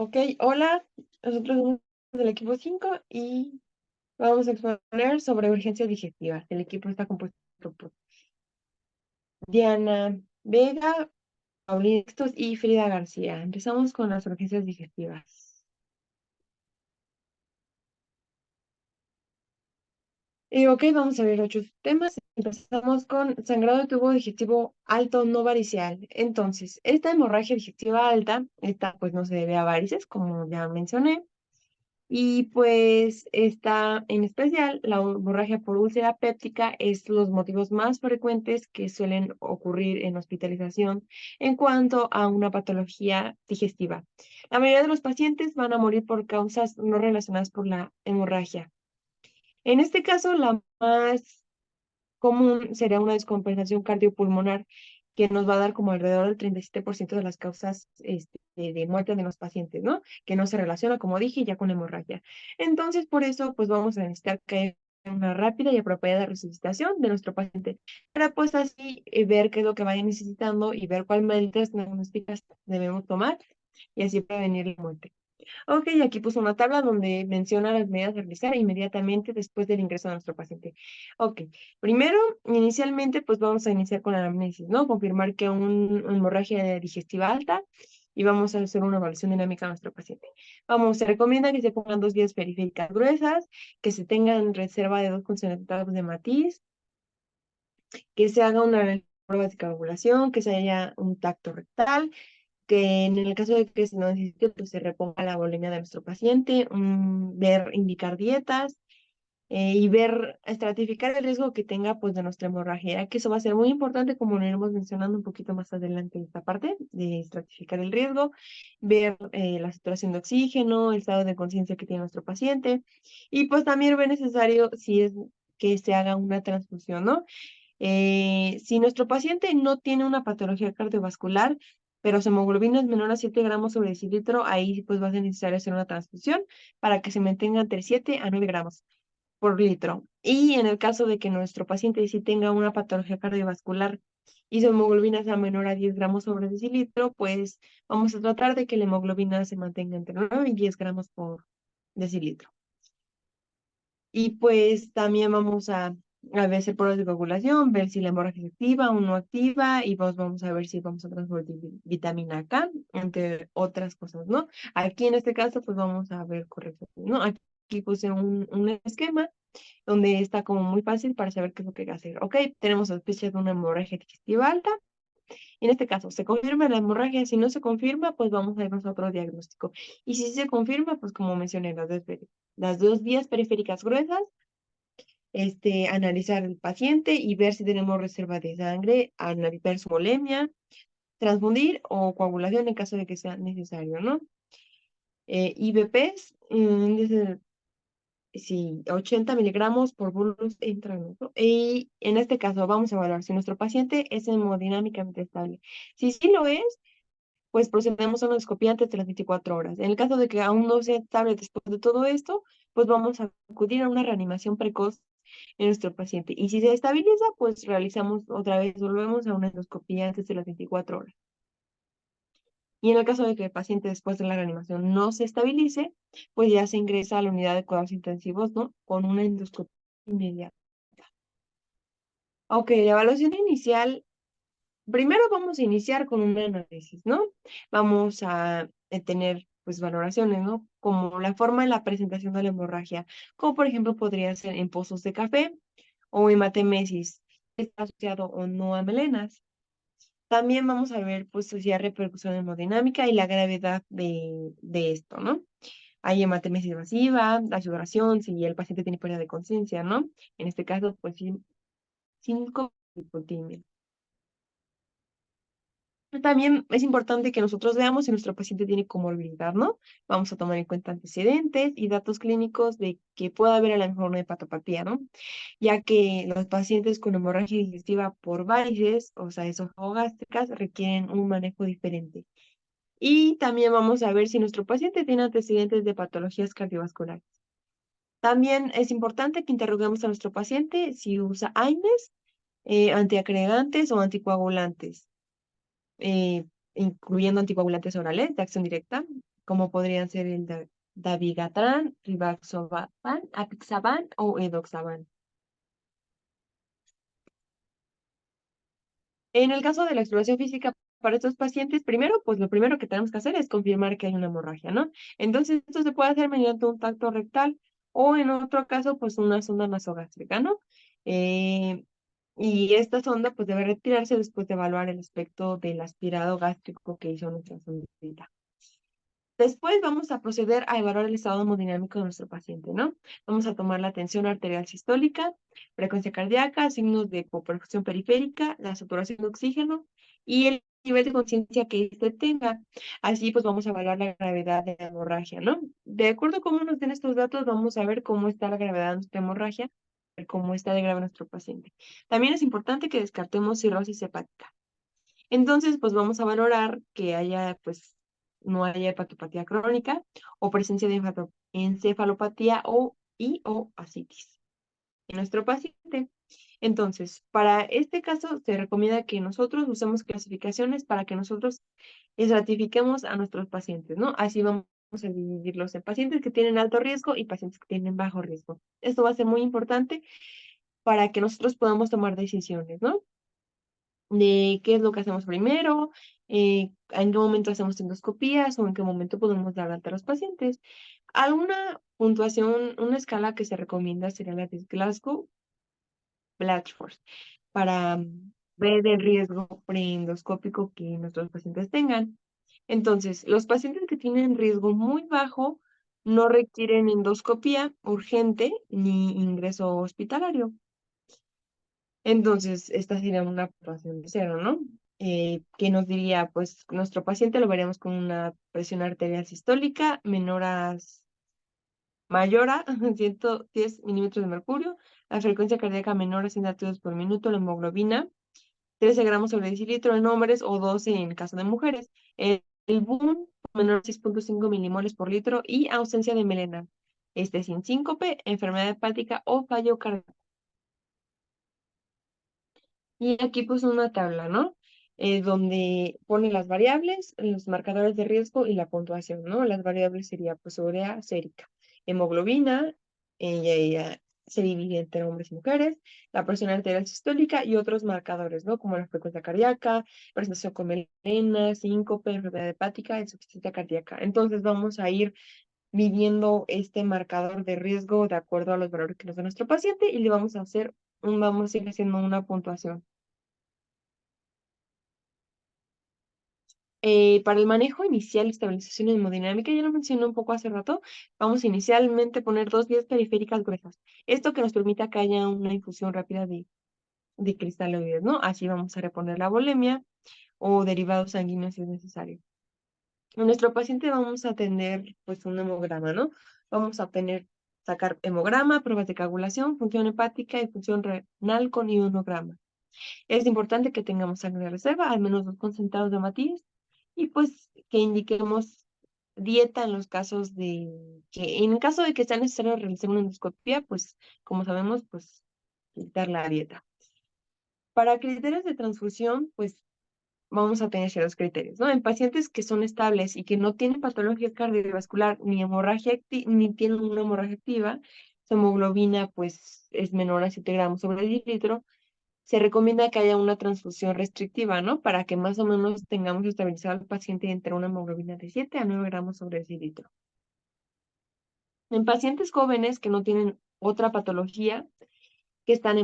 Ok, hola, nosotros somos del equipo 5 y vamos a exponer sobre urgencias digestivas. El equipo está compuesto por Diana Vega, Paulina Sextos y Frida García. Empezamos con las urgencias digestivas. Ok, vamos a ver 8 temas. Empezamos con sangrado de tubo digestivo alto no varicial. Entonces, esta hemorragia digestiva alta, esta pues no se debe a varices, como ya mencioné. Y pues está en especial la hemorragia por úlcera péptica es los motivos más frecuentes que suelen ocurrir en hospitalización en cuanto a una patología digestiva. La mayoría de los pacientes van a morir por causas no relacionadas por la hemorragia. En este caso, la más común sería una descompensación cardiopulmonar que nos va a dar como alrededor del 37% de las causas de muerte de los pacientes, ¿no? Que no se relaciona, como dije, ya con hemorragia. Entonces, por eso, pues vamos a necesitar que haya una rápida y apropiada resucitación de nuestro paciente para pues así ver qué es lo que vaya necesitando y ver cuál medidas diagnósticas debemos tomar y así prevenir la muerte. Ok, aquí puso una tabla donde menciona las medidas a realizar inmediatamente después del ingreso de nuestro paciente. Ok, primero, inicialmente, pues vamos a iniciar con la anamnesis, ¿no? Confirmar que una hemorragia digestiva alta y vamos a hacer una evaluación dinámica a nuestro paciente. Se recomienda que se pongan 2 vías periféricas gruesas, que se tengan reserva de 2 concentrados de matiz, que se haga una prueba de coagulación, que se haya un tacto rectal, que en el caso de que se no necesite, pues se reponga la bulimia de nuestro paciente, indicar dietas y estratificar el riesgo que tenga pues de nuestra hemorragia, que eso va a ser muy importante como lo iremos mencionando un poquito más adelante en esta parte de estratificar el riesgo, ver la saturación de oxígeno, el estado de conciencia que tiene nuestro paciente y pues también ver necesario si es que se haga una transfusión, ¿no? Si nuestro paciente no tiene una patología cardiovascular, pero su hemoglobina es menor a 7 gramos sobre decilitro, ahí pues va a ser necesario hacer una transfusión para que se mantenga entre 7 a 9 gramos por litro. Y en el caso de que nuestro paciente sí tenga una patología cardiovascular y su hemoglobina sea menor a 10 gramos sobre decilitro, pues vamos a tratar de que la hemoglobina se mantenga entre 9 y 10 gramos por decilitro. Y pues también vamos a ver hacer pruebas de coagulación, ver si la hemorragia es activa o no activa, y pues vamos a ver si vamos a transferir vitamina K, entre otras cosas, ¿no? Aquí en este caso, pues vamos a ver correcto, ¿no? Aquí puse un esquema donde está como muy fácil para saber qué es lo que hay que hacer. Ok, tenemos sospecha de una hemorragia digestiva alta. En este caso, se confirma la hemorragia. Si no se confirma, pues vamos a irnos a otro diagnóstico. Y si se confirma, pues como mencioné, las dos vías periféricas gruesas, analizar el paciente y ver si tenemos reserva de sangre, analizar su molemia, transfundir o coagulación en caso de que sea necesario, ¿no? IBPs, sí, 80 miligramos por bolus intravenoso. Y en este caso vamos a evaluar si nuestro paciente es hemodinámicamente estable. Si sí lo es, pues procedemos a una endoscopía antes de las 24 horas. En el caso de que aún no sea estable después de todo esto, pues vamos a acudir a una reanimación precoz en nuestro paciente. Y si se estabiliza, pues realizamos otra vez, volvemos a una endoscopía antes de las 24 horas. Y en el caso de que el paciente después de la reanimación no se estabilice, pues ya se ingresa a la unidad de cuidados intensivos, ¿no? Con una endoscopia inmediata. Ok, la evaluación inicial, primero vamos a iniciar con un análisis, ¿no? Vamos a tener, pues, valoraciones, ¿no? Como la forma de la presentación de la hemorragia, como por ejemplo podría ser en pozos de café o hematemesis, está asociado o no a melenas. También vamos a ver, pues, si hay repercusión hemodinámica y la gravedad de esto, ¿no? Hay hematemesis masiva, la sudoración, si el paciente tiene pérdida de conciencia, ¿no? En este caso, pues, sin hipotimia. También es importante que nosotros veamos si nuestro paciente tiene comorbilidad, ¿no? Vamos a tomar en cuenta antecedentes y datos clínicos de que pueda haber a lo mejor una hepatopatía, ¿no? Ya que los pacientes con hemorragia digestiva por varices, o sea, esofagogástricas, requieren un manejo diferente. Y también vamos a ver si nuestro paciente tiene antecedentes de patologías cardiovasculares. También es importante que interroguemos a nuestro paciente si usa AINES, antiagregantes o anticoagulantes, incluyendo anticoagulantes orales de acción directa, como podrían ser el dabigatran, rivaroxaban, apixaban o edoxaban. En el caso de la exploración física para estos pacientes, primero, pues lo primero que tenemos que hacer es confirmar que hay una hemorragia, ¿no? Entonces, esto se puede hacer mediante un tacto rectal o en otro caso, pues una sonda nasogástrica, ¿no? Eh, y esta sonda, pues debe retirarse después de evaluar el aspecto del aspirado gástrico que hizo nuestra sondita. Después vamos a proceder a evaluar el estado hemodinámico de nuestro paciente, ¿no? Vamos a tomar la tensión arterial sistólica, frecuencia cardíaca, signos de hipoperfusión periférica, la saturación de oxígeno y el nivel de conciencia que éste tenga. Así pues vamos a evaluar la gravedad de la hemorragia, ¿no? De acuerdo a cómo nos den estos datos, vamos a ver cómo está la gravedad de nuestra hemorragia, cómo está de grave nuestro paciente. También es importante que descartemos cirrosis hepática. Entonces, pues vamos a valorar que haya, pues, no haya hepatopatía crónica o presencia de encefalopatía o ascitis en nuestro paciente. Entonces, para este caso, se recomienda que nosotros usemos clasificaciones para que nosotros estratifiquemos a nuestros pacientes, ¿no? Así vamos a dividirlos en pacientes que tienen alto riesgo y pacientes que tienen bajo riesgo. Esto va a ser muy importante para que nosotros podamos tomar decisiones, ¿no? De qué es lo que hacemos primero, en qué momento hacemos endoscopías o en qué momento podemos dar alta a los pacientes. Alguna puntuación, una escala que se recomienda sería la de Glasgow-Blatchford para ver el riesgo preendoscópico que nuestros pacientes tengan. Entonces, los pacientes que tienen riesgo muy bajo no requieren endoscopía urgente ni ingreso hospitalario. Entonces, esta sería una puntuación de 0, ¿no? Que nos diría, pues, nuestro paciente lo veremos con una presión arterial sistólica mayor a 110 milímetros de mercurio, la frecuencia cardíaca menor a 100 latidos por minuto, la hemoglobina, 13 gramos sobre decilitro en hombres o 12 en caso de mujeres, el BUN menor a 6.5 milimoles por litro y ausencia de melena, sin síncope, enfermedad hepática o fallo cardíaco. Y aquí pues una tabla, ¿no? Donde pone las variables, los marcadores de riesgo y la puntuación, ¿no? Las variables sería pues urea sérica, hemoglobina, se divide entre hombres y mujeres, la presión arterial sistólica y otros marcadores, ¿no? Como la frecuencia cardíaca, presentación con melena, síncope, enfermedad hepática, insuficiencia cardíaca. Entonces vamos a ir midiendo este marcador de riesgo de acuerdo a los valores que nos da nuestro paciente y le vamos a hacer vamos a ir haciendo una puntuación. Para el manejo inicial y estabilización hemodinámica, ya lo mencioné un poco hace rato, vamos a inicialmente poner 2 vías periféricas gruesas. Esto que nos permita que haya una infusión rápida de cristaloides, ¿no? Así vamos a reponer la volemia o derivados sanguíneos si es necesario. En nuestro paciente vamos a tener pues un hemograma, ¿no? Vamos a sacar hemograma, pruebas de coagulación, función hepática y función renal con ionograma. Es importante que tengamos sangre de reserva, al menos 2 concentrados de matiz, y pues que indiquemos dieta en los casos en caso de que sea necesario realizar una endoscopia, pues como sabemos, pues quitar la dieta. Para criterios de transfusión, pues vamos a tener ciertos criterios, ¿no? En pacientes que son estables y que no tienen patología cardiovascular ni hemorragia ni tienen una hemorragia activa, su hemoglobina pues es menor a 7 gramos sobre decilitro, se recomienda que haya una transfusión restrictiva, ¿no? Para que más o menos tengamos estabilizado al paciente entre una hemoglobina de 7 a 9 gramos sobre decilitro. En pacientes jóvenes que no tienen otra patología, que están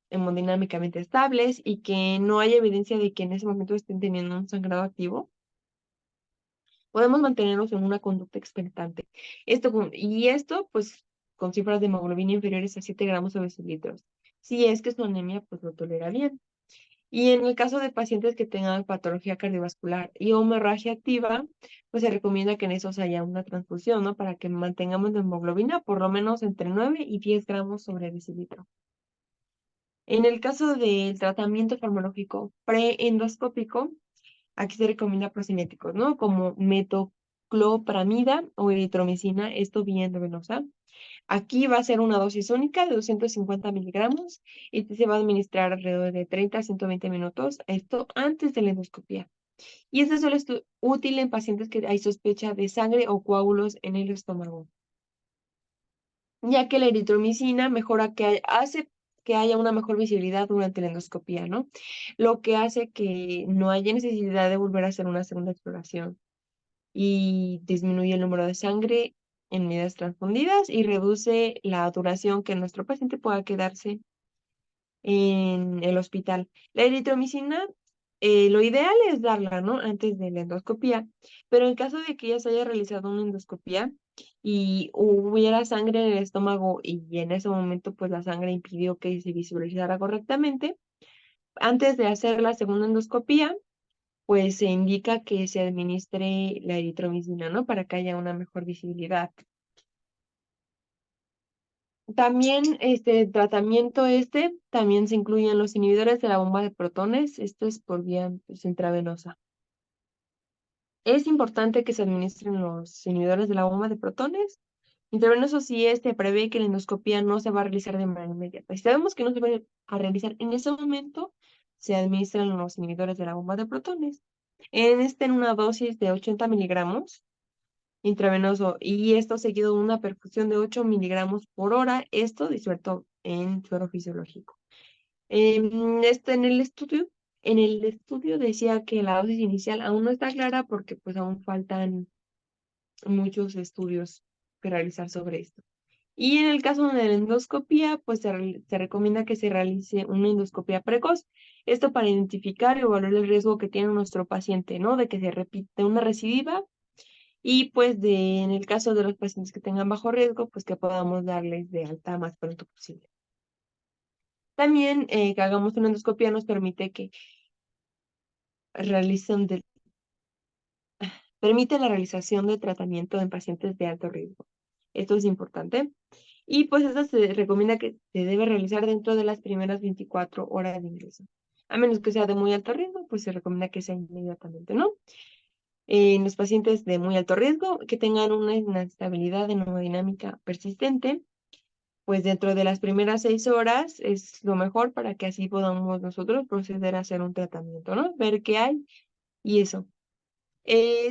hemodinámicamente estables y que no hay evidencia de que en ese momento estén teniendo un sangrado activo, podemos mantenernos en una conducta expectante. Esto, pues, con cifras de hemoglobina inferiores a 7 gramos sobre decilitros. Si es que su anemia, pues, lo tolera bien. Y en el caso de pacientes que tengan patología cardiovascular y hemorragia activa, pues se recomienda que en esos haya una transfusión, ¿no? Para que mantengamos la hemoglobina por lo menos entre 9 y 10 gramos sobre decilitro. En el caso del tratamiento farmacológico preendoscópico, aquí se recomienda procinéticos, ¿no? Como metoclopramida o eritromicina, esto vía endovenosa. Aquí va a ser una dosis única de 250 miligramos y se va a administrar alrededor de 30 a 120 minutos, esto antes de la endoscopia. Y esto solo es útil en pacientes que hay sospecha de sangre o coágulos en el estómago, ya que la eritromicina mejora hace que haya una mejor visibilidad durante la endoscopía, ¿no? Lo que hace que no haya necesidad de volver a hacer una segunda exploración y disminuye el número de sangre en medidas transfundidas y reduce la duración que nuestro paciente pueda quedarse en el hospital. La eritromicina, lo ideal es darla, ¿no? Antes de la endoscopía, pero en caso de que ya se haya realizado una endoscopía y hubiera sangre en el estómago y en ese momento pues la sangre impidió que se visualizara correctamente, antes de hacer la segunda endoscopía, pues se indica que se administre la eritromicina, ¿no? Para que haya una mejor visibilidad. También tratamiento también se incluyen los inhibidores de la bomba de protones. Esto es por vía pues, intravenosa. Es importante que se administren los inhibidores de la bomba de protones. Intravenoso si prevé que la endoscopía no se va a realizar de manera inmediata. Si sabemos que no se va a realizar en ese momento, se administran los inhibidores de la bomba de protones. En una dosis de 80 miligramos intravenoso y esto seguido de una perfusión de 8 miligramos por hora, esto disuelto en suero fisiológico. En el estudio decía que la dosis inicial aún no está clara porque pues aún faltan muchos estudios que realizar sobre esto. Y en el caso de la endoscopía, pues se recomienda que se realice una endoscopía precoz. Esto para identificar y evaluar el riesgo que tiene nuestro paciente, ¿no? De que se repita una recidiva y pues en el caso de los pacientes que tengan bajo riesgo, pues que podamos darles de alta más pronto posible. También que hagamos una endoscopia nos permite que realicen permite la realización de tratamiento en pacientes de alto riesgo. Esto es importante. Y pues esto se recomienda que se debe realizar dentro de las primeras 24 horas de ingreso. A menos que sea de muy alto riesgo, pues se recomienda que sea inmediatamente, ¿no? En los pacientes de muy alto riesgo que tengan una inestabilidad hemodinámica persistente, pues dentro de las primeras 6 horas es lo mejor para que así podamos nosotros proceder a hacer un tratamiento, ¿no? Ver qué hay y eso.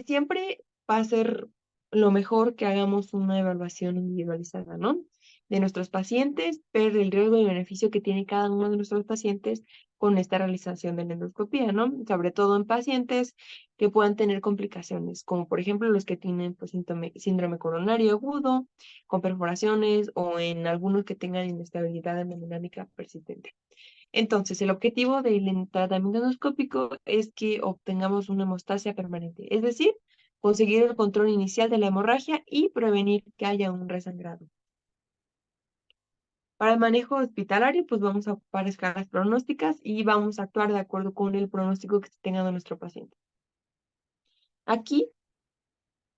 Siempre va a ser lo mejor que hagamos una evaluación individualizada, ¿no? De nuestros pacientes, ver el riesgo y beneficio que tiene cada uno de nuestros pacientes con esta realización de la endoscopía, ¿no? Sobre todo en pacientes que puedan tener complicaciones, como por ejemplo los que tienen pues, síndrome coronario agudo, con perforaciones o en algunos que tengan inestabilidad hemodinámica persistente. Entonces, el objetivo del tratamiento endoscópico es que obtengamos una hemostasia permanente, es decir, conseguir el control inicial de la hemorragia y prevenir que haya un resangrado. Para el manejo hospitalario, pues vamos a ocupar escalas pronósticas y vamos a actuar de acuerdo con el pronóstico que esté teniendo nuestro paciente. Aquí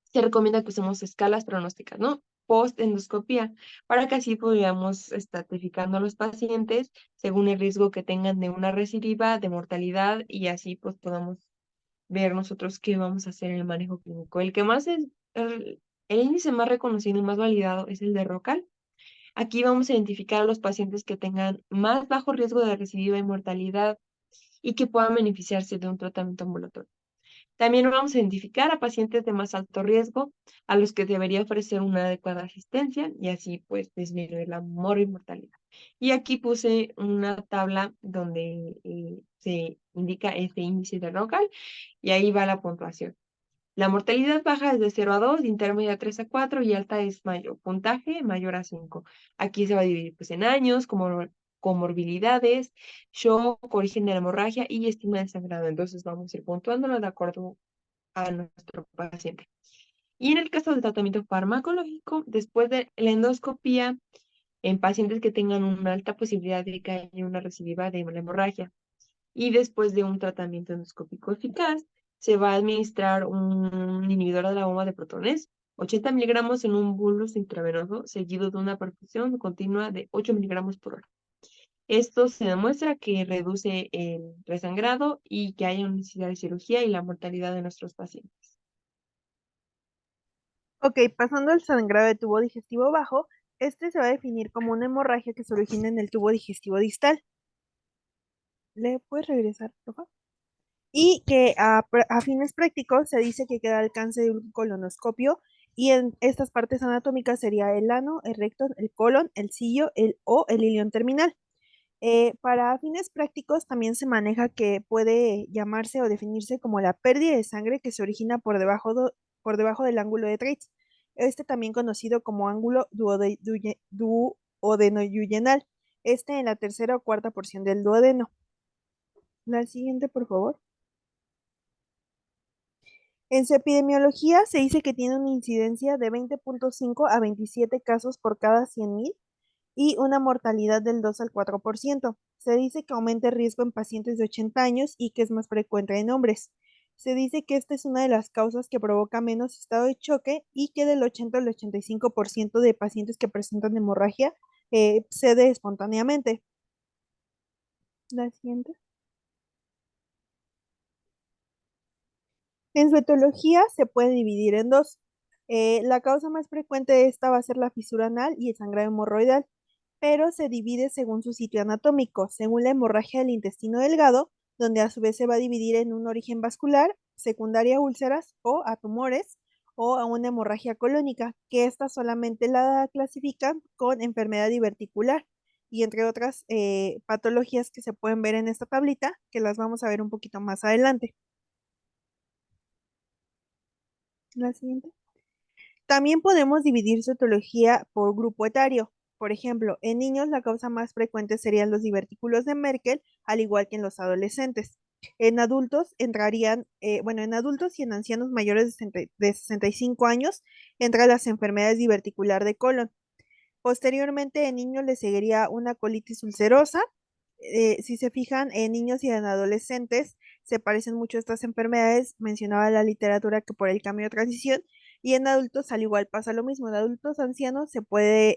se recomienda que usemos escalas pronósticas, ¿no? Post-endoscopía, para que así podamos estratificando a los pacientes según el riesgo que tengan de una recidiva, de mortalidad, y así pues podamos ver nosotros qué vamos a hacer en el manejo clínico. El que más es, el índice más reconocido y más validado es el de ROCAL. Aquí vamos a identificar a los pacientes que tengan más bajo riesgo de recidiva y mortalidad y que puedan beneficiarse de un tratamiento ambulatorio. También vamos a identificar a pacientes de más alto riesgo a los que debería ofrecer una adecuada asistencia y así pues disminuir la mortalidad. Y aquí puse una tabla donde se indica este índice de ROCAL y ahí va la puntuación. La mortalidad baja es de 0 a 2, intermedia a 3 a 4 y alta es mayor, puntaje mayor a 5. Aquí se va a dividir pues, en años, como comorbilidades, shock, origen de la hemorragia y estima de sangrado. Entonces vamos a ir puntuándolo de acuerdo a nuestro paciente. Y en el caso del tratamiento farmacológico, después de la endoscopía, en pacientes que tengan una alta posibilidad de que haya una recidiva de la hemorragia, y después de un tratamiento endoscópico eficaz, se va a administrar un inhibidor de la bomba de protones, 80 miligramos en un bolus intravenoso, seguido de una perfusión continua de 8 miligramos por hora. Esto se demuestra que reduce el resangrado y que haya una necesidad de cirugía y la mortalidad de nuestros pacientes. Ok, pasando al sangrado de tubo digestivo bajo, este se va a definir como una hemorragia que se origina en el tubo digestivo distal. ¿Le puedes regresar, por favor? y que a fines prácticos se dice que queda al alcance de un colonoscopio y en estas partes anatómicas sería el ano, el recto, el colon, el cillo o el ilion terminal. Para fines prácticos también se maneja que puede llamarse o definirse como la pérdida de sangre que se origina por debajo del ángulo de Treitz. Este también conocido como ángulo duodenoyuyenal. Este en la tercera o cuarta porción del duodeno. La siguiente, por favor. En su epidemiología se dice que tiene una incidencia de 20.5 a 27 casos por cada 100.000 y una mortalidad del 2 al 4%. Se dice que aumenta el riesgo en pacientes de 80 años y que es más frecuente en hombres. Se dice que esta es una de las causas que provoca menos estado de choque y que del 80 al 85% de pacientes que presentan hemorragia cede espontáneamente. La siguiente. En su etiología se puede dividir en dos. La causa más frecuente de esta va a ser la fisura anal y el sangrado hemorroidal, pero se divide según su sitio anatómico, según la hemorragia del intestino delgado, donde a su vez se va a dividir en un origen vascular, secundaria a úlceras o a tumores, o a una hemorragia colónica, que esta solamente la clasifican con enfermedad diverticular y entre otras patologías que se pueden ver en esta tablita, que las vamos a ver un poquito más adelante. La siguiente. También podemos dividir su etiología por grupo etario. Por ejemplo, en niños la causa más frecuente serían los divertículos de Merkel, al igual que en los adolescentes. En adultos entrarían, en adultos y en ancianos mayores de 65 años entran las enfermedades diverticular de colon. Posteriormente, en niños le seguiría una colitis ulcerosa. Si se fijan, en niños y en adolescentes se parecen mucho estas enfermedades, mencionaba la literatura que por el cambio de transición, y en adultos al igual pasa lo mismo. En adultos ancianos se puede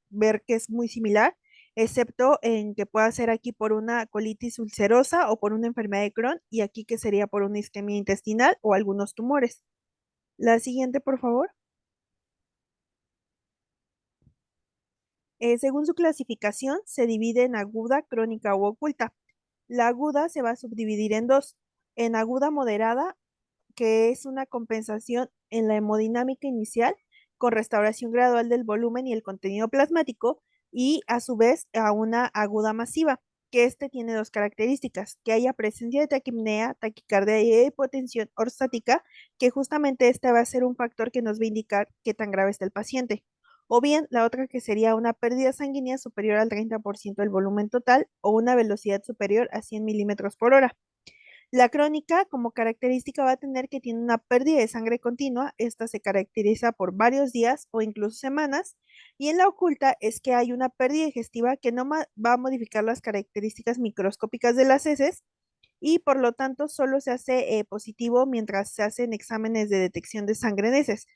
ver que es muy similar, excepto en que pueda ser aquí por una colitis ulcerosa o por una enfermedad de Crohn, y aquí que sería por una isquemia intestinal o algunos tumores. La siguiente, por favor. Según su clasificación, se divide en aguda, crónica o oculta. La aguda se va a subdividir en dos. En aguda moderada, que es una compensación en la hemodinámica inicial con restauración gradual del volumen y el contenido plasmático, y a su vez a una aguda masiva, que este tiene dos características: que haya presencia de taquipnea, taquicardia y hipotensión orostática, que justamente este va a ser un factor que nos va a indicar qué tan grave está el paciente. O bien la otra, que sería una pérdida sanguínea superior al 30% del volumen total o una velocidad superior a 100 milímetros por hora. La crónica como característica va a tener que tiene una pérdida de sangre continua. Esta se caracteriza por varios días o incluso semanas. Y en la oculta es que hay una pérdida digestiva que no va a modificar las características microscópicas de las heces y por lo tanto solo se hace positivo mientras se hacen exámenes de detección de sangre en heces.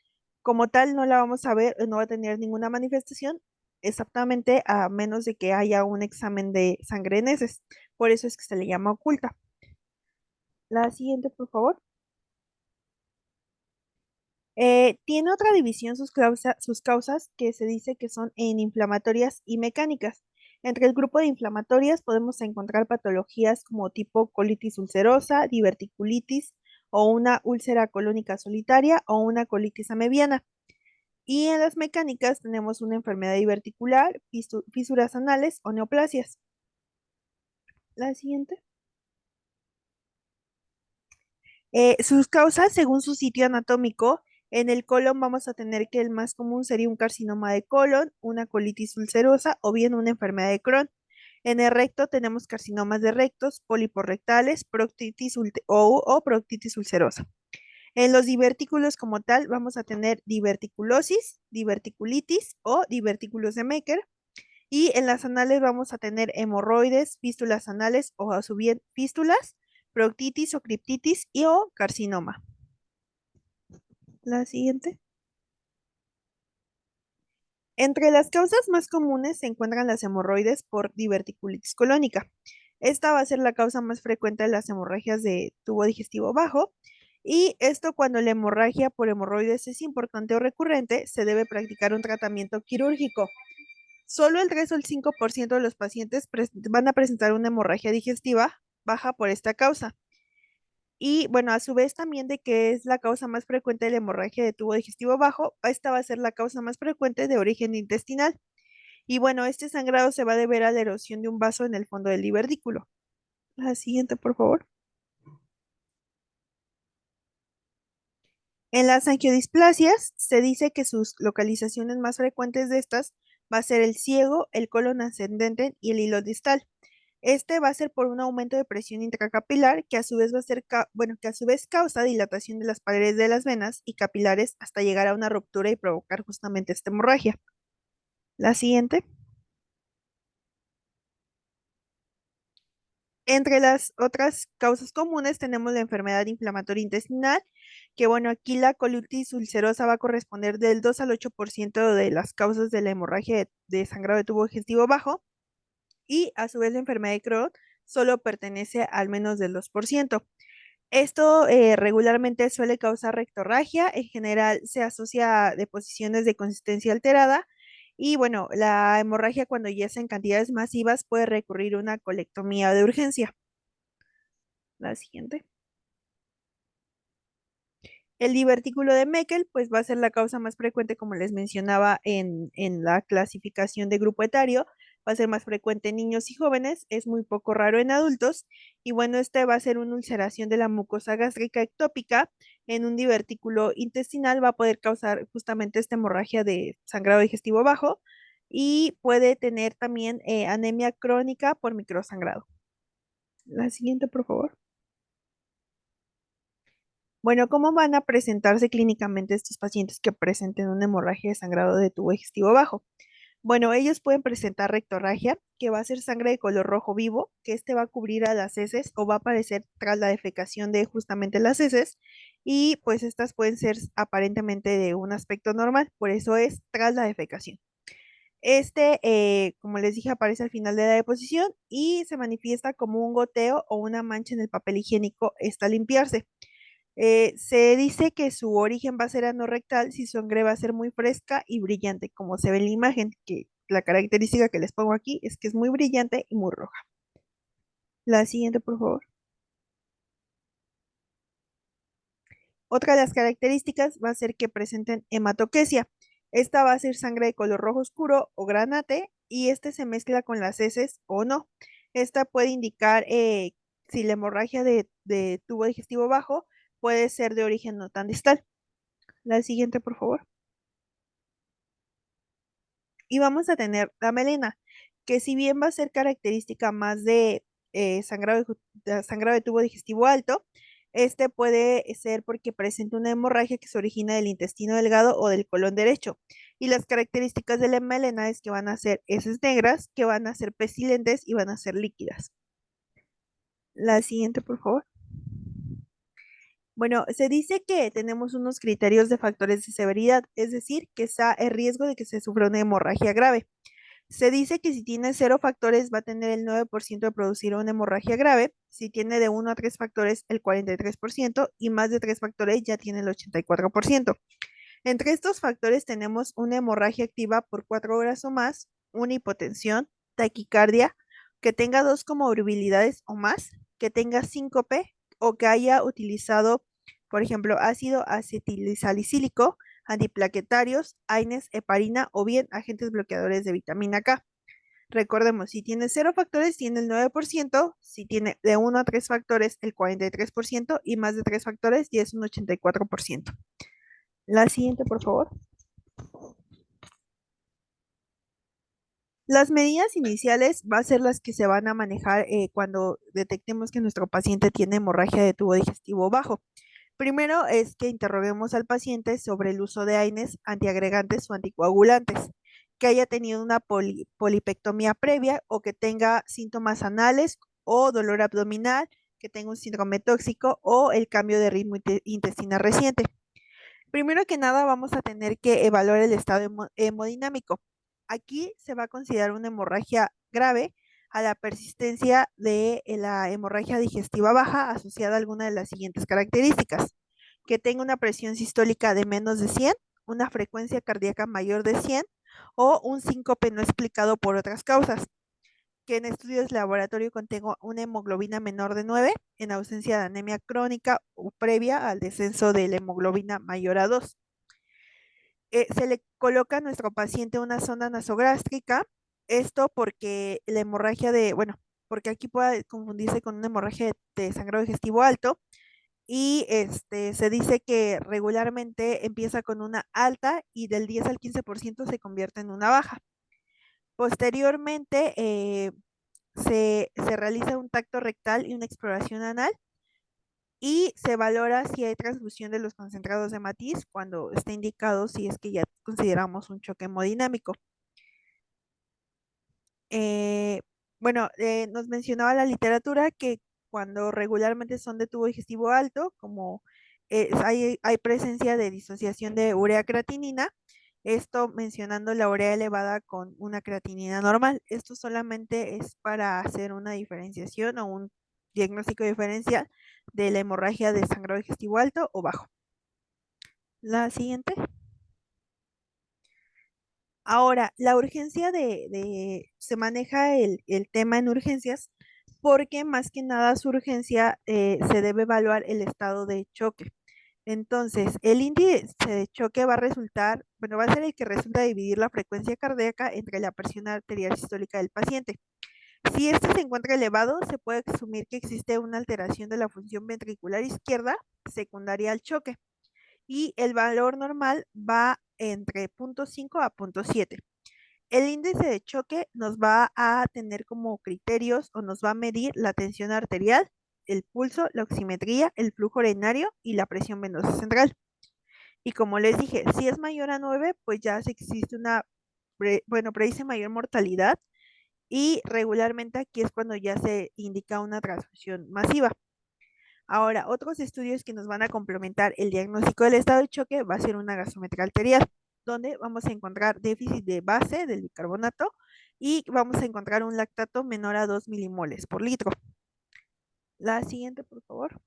Como tal, no la vamos a ver, no va a tener ninguna manifestación, exactamente a menos de que haya un examen de sangre en heces. Por eso es que se le llama oculta. La siguiente, por favor. Tiene otra división sus causas que se dice que son en inflamatorias y mecánicas. Entre el grupo de inflamatorias podemos encontrar patologías como tipo colitis ulcerosa, diverticulitis o una úlcera colónica solitaria o una colitis amebiana. Y en las mecánicas tenemos una enfermedad diverticular, fisuras anales o neoplasias. La siguiente. Sus causas, según su sitio anatómico, en el colon vamos a tener que el más común sería un carcinoma de colon, una colitis ulcerosa o bien una enfermedad de Crohn. En el recto tenemos carcinomas de rectos, pólipos rectales, o proctitis ulcerosa. En los divertículos como tal vamos a tener diverticulosis, diverticulitis o divertículos de Mecker. Y en las anales vamos a tener hemorroides, fístulas anales o a su vez fístulas, proctitis o criptitis y o carcinoma. La siguiente. Entre las causas más comunes se encuentran las hemorroides por diverticulitis colónica. Esta va a ser la causa más frecuente de las hemorragias de tubo digestivo bajo. Y esto, cuando la hemorragia por hemorroides es importante o recurrente, se debe practicar un tratamiento quirúrgico. Solo el 3 o el 5% de los pacientes van a presentar una hemorragia digestiva baja por esta causa. Y bueno, a su vez también de que es la causa más frecuente de la hemorragia de tubo digestivo bajo, esta va a ser la causa más frecuente de origen intestinal. Y bueno, este sangrado se va a deber a la erosión de un vaso en el fondo del divertículo. La siguiente, por favor. En las angiodisplasias se dice que sus localizaciones más frecuentes de estas va a ser el ciego, el colon ascendente y el hilo distal. Este va a ser por un aumento de presión intracapilar que a su vez va a ser, bueno, que a su vez causa dilatación de las paredes de las venas y capilares hasta llegar a una ruptura y provocar justamente esta hemorragia. La siguiente. Entre las otras causas comunes tenemos la enfermedad inflamatoria intestinal, que bueno, aquí la colitis ulcerosa va a corresponder del 2 al 8% de las causas de la hemorragia de sangrado de tubo digestivo bajo, y a su vez la enfermedad de Crohn solo pertenece al menos del 2%. Esto regularmente suele causar rectorragia, en general se asocia a deposiciones de consistencia alterada y bueno, la hemorragia cuando ya es en cantidades masivas puede recurrir a una colectomía de urgencia. La siguiente. El divertículo de Meckel, pues va a ser la causa más frecuente, como les mencionaba, en la clasificación de grupo etario. Va a ser más frecuente en niños y jóvenes, es muy poco raro en adultos. Y bueno, este va a ser una ulceración de la mucosa gástrica ectópica en un divertículo intestinal, va a poder causar justamente esta hemorragia de sangrado digestivo bajo y puede tener también anemia crónica por microsangrado. La siguiente, por favor. Bueno, ¿cómo van a presentarse clínicamente estos pacientes que presenten una hemorragia de sangrado de tubo digestivo bajo? Bueno, ellos pueden presentar rectorragia, que va a ser sangre de color rojo vivo, que este va a cubrir a las heces o va a aparecer tras la defecación de justamente las heces, y pues estas pueden ser aparentemente de un aspecto normal, por eso es tras la defecación. Este, como les dije, aparece al final de la deposición y se manifiesta como un goteo o una mancha en el papel higiénico hasta limpiarse. Se dice que su origen va a ser anorrectal si su sangre va a ser muy fresca y brillante, como se ve en la imagen, que la característica que les pongo aquí es que es muy brillante y muy roja. La siguiente, por favor. Otra de las características va a ser que presenten hematoquesia. Esta va a ser sangre de color rojo oscuro o granate y este se mezcla con las heces o no. Esta puede indicar si la hemorragia de tubo digestivo bajo puede ser de origen no tan distal. La siguiente, por favor. Y vamos a tener la melena, que si bien va a ser característica más de sangrado de tubo digestivo alto, este puede ser porque presenta una hemorragia que se origina del intestino delgado o del colon derecho. Y las características de la melena es que van a ser heces negras, que van a ser pestilentes y van a ser líquidas. La siguiente, por favor. Bueno, se dice que tenemos unos criterios de factores de severidad, es decir, que está el riesgo de que se sufra una hemorragia grave. Se dice que si tiene 0 factores va a tener el 9% de producir una hemorragia grave, si tiene de 1 a 3 factores el 43% y más de 3 factores ya tiene el 84%. Entre estos factores tenemos una hemorragia activa por 4 horas o más, una hipotensión, taquicardia, que tenga 2 comorbilidades o más, que tenga síncope o que haya utilizado, por ejemplo, ácido acetilsalicílico, antiplaquetarios, AINES, heparina o bien agentes bloqueadores de vitamina K. Recordemos, si tiene 0 factores, tiene el 9%, si tiene de 1 a 3 factores, el 43%, y más de 3 factores, ya es un 84%. La siguiente, por favor. Las medidas iniciales va a ser las que se van a manejar cuando detectemos que nuestro paciente tiene hemorragia de tubo digestivo bajo. Primero es que interroguemos al paciente sobre el uso de AINES, antiagregantes o anticoagulantes, que haya tenido una polipectomía previa o que tenga síntomas anales o dolor abdominal, que tenga un síndrome tóxico o el cambio de ritmo intestinal reciente. Primero que nada, vamos a tener que evaluar el estado hemodinámico. Aquí se va a considerar una hemorragia grave a la persistencia de la hemorragia digestiva baja asociada a alguna de las siguientes características: que tenga una presión sistólica de menos de 100, una frecuencia cardíaca mayor de 100 o un síncope no explicado por otras causas, que en estudios de laboratorio contenga una hemoglobina menor de 9 en ausencia de anemia crónica o previa al descenso de la hemoglobina mayor a 2. Se le coloca a nuestro paciente una sonda nasogástrica, esto porque la hemorragia bueno, porque aquí puede confundirse con una hemorragia de sangrado digestivo alto y se dice que regularmente empieza con una alta y del 10 al 15% se convierte en una baja. Posteriormente, se realiza un tacto rectal y una exploración anal y se valora si hay transfusión de los concentrados de matiz cuando está indicado si es que ya consideramos un choque hemodinámico. Eh, bueno, nos mencionaba la literatura que cuando regularmente son de tubo digestivo alto, como hay presencia de disociación de urea creatinina, esto mencionando la urea elevada con una creatinina normal. Esto solamente es para hacer una diferenciación o un diagnóstico diferencial de la hemorragia de sangrado digestivo alto o bajo. La siguiente. Ahora, la urgencia se maneja el tema en urgencias porque más que nada su urgencia se debe evaluar el estado de choque. Entonces, el índice de choque va a resultar, bueno, va a ser el que resulta dividir la frecuencia cardíaca entre la presión arterial sistólica del paciente. Si este se encuentra elevado, se puede asumir que existe una alteración de la función ventricular izquierda secundaria al choque y el valor normal va entre 0.5 a 0.7. El índice de choque nos va a tener como criterios o nos va a medir la tensión arterial, el pulso, la oximetría, el flujo urinario y la presión venosa central. Y como les dije, si es mayor a 9, pues ya existe una, bueno, predice mayor mortalidad y regularmente aquí es cuando ya se indica una transfusión masiva. Ahora, otros estudios que nos van a complementar el diagnóstico del estado de choque va a ser una gasometría arterial, donde vamos a encontrar déficit de base del bicarbonato y vamos a encontrar un lactato menor a 2 milimoles por litro. La siguiente, por favor.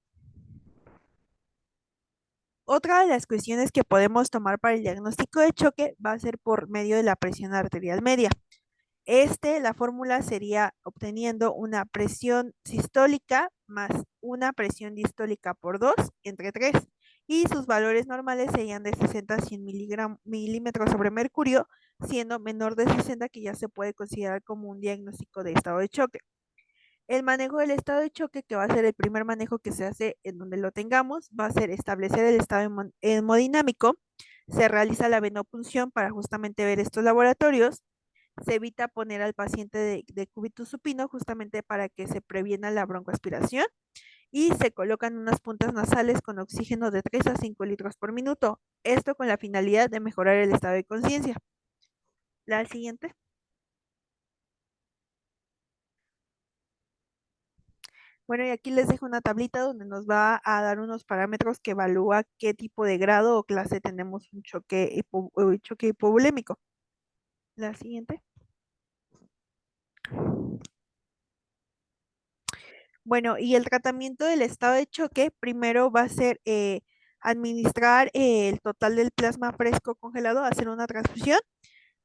Otra de las cuestiones que podemos tomar para el diagnóstico de choque va a ser por medio de la presión arterial media. La fórmula sería obteniendo una presión sistólica más una presión distólica por 2 entre 3 y sus valores normales serían de 60 a 100 milímetros sobre mercurio, siendo menor de 60 que ya se puede considerar como un diagnóstico de estado de choque. El manejo del estado de choque, que va a ser el primer manejo que se hace en donde lo tengamos, va a ser establecer el estado hemodinámico, se realiza la venopunción para justamente ver estos laboratorios, se evita poner al paciente de cúbito supino justamente para que se previena la broncoaspiración y se colocan unas puntas nasales con oxígeno de 3 a 5 litros por minuto. Esto con la finalidad de mejorar el estado de conciencia. La siguiente. Bueno, y aquí les dejo una tablita donde nos va a dar unos parámetros que evalúa qué tipo de grado o clase tenemos un choque hipovolémico. La siguiente. Bueno, y el tratamiento del estado de choque primero va a ser administrar el total del plasma fresco congelado, hacer una transfusión.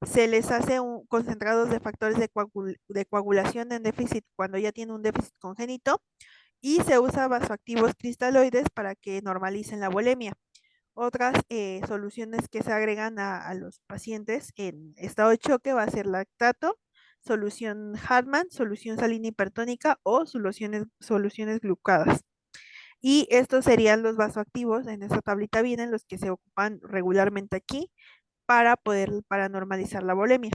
Se les hace concentrados de factores de coagulación en déficit cuando ya tiene un déficit congénito y se usa vasoactivos cristaloides para que normalicen la bulimia. Otras soluciones que se agregan a los pacientes en estado de choque va a ser lactato, solución Hartmann, solución salina hipertónica o soluciones glucadas. Y estos serían los vasoactivos, en esta tablita vienen los que se ocupan regularmente aquí para normalizar la bulimia.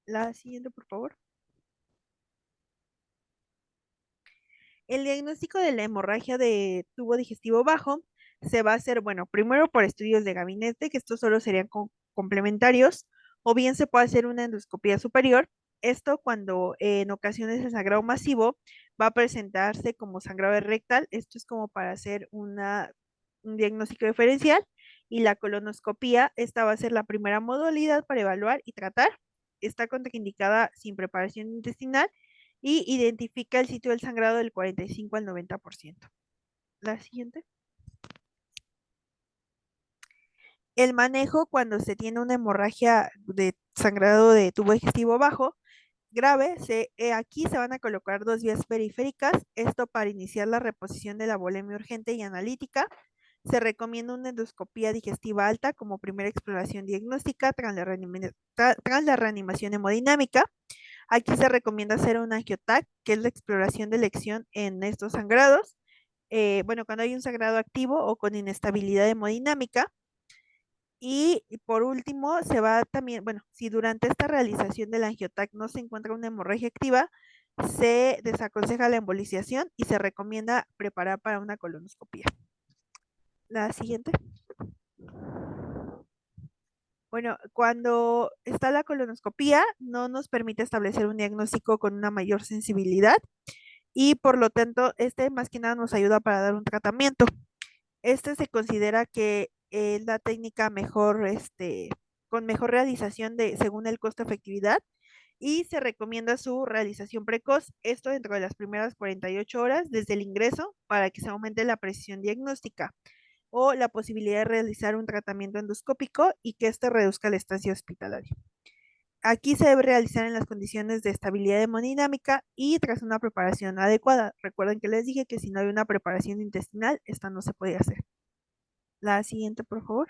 La siguiente, por favor. El diagnóstico de la hemorragia de tubo digestivo bajo se va a hacer, bueno, primero por estudios de gabinete, que estos solo serían complementarios, o bien se puede hacer una endoscopía superior. Esto cuando en ocasiones el sangrado masivo va a presentarse como sangrado rectal. Esto es como para hacer un diagnóstico diferencial. Y la colonoscopía, esta va a ser la primera modalidad para evaluar y tratar. Está contraindicada sin preparación intestinal y identifica el sitio del sangrado del 45 al 90%. La siguiente. El manejo cuando se tiene una hemorragia de sangrado de tubo digestivo bajo grave, aquí se van a colocar dos vías periféricas, esto para iniciar la reposición de la bulimia urgente y analítica. Se recomienda una endoscopía digestiva alta como primera exploración diagnóstica tras la reanimación hemodinámica. Aquí se recomienda hacer un angiotac, que es la exploración de elección en estos sangrados. Bueno, cuando hay un sangrado activo o con inestabilidad hemodinámica. Y por último, se va también, bueno, si durante esta realización del angiotac no se encuentra una hemorragia activa, se desaconseja la embolización y se recomienda preparar para una colonoscopia. La siguiente. Bueno, cuando está la colonoscopia, no nos permite establecer un diagnóstico con una mayor sensibilidad y por lo tanto, este más que nada nos ayuda para dar un tratamiento. Este se considera que es la técnica mejor, con mejor realización según el costo-efectividad y se recomienda su realización precoz, esto dentro de las primeras 48 horas desde el ingreso para que se aumente la precisión diagnóstica o la posibilidad de realizar un tratamiento endoscópico y que éste reduzca la estancia hospitalaria. Aquí se debe realizar en las condiciones de estabilidad hemodinámica y tras una preparación adecuada. Recuerden que les dije que si no hay una preparación intestinal, esta no se puede hacer. La siguiente, por favor.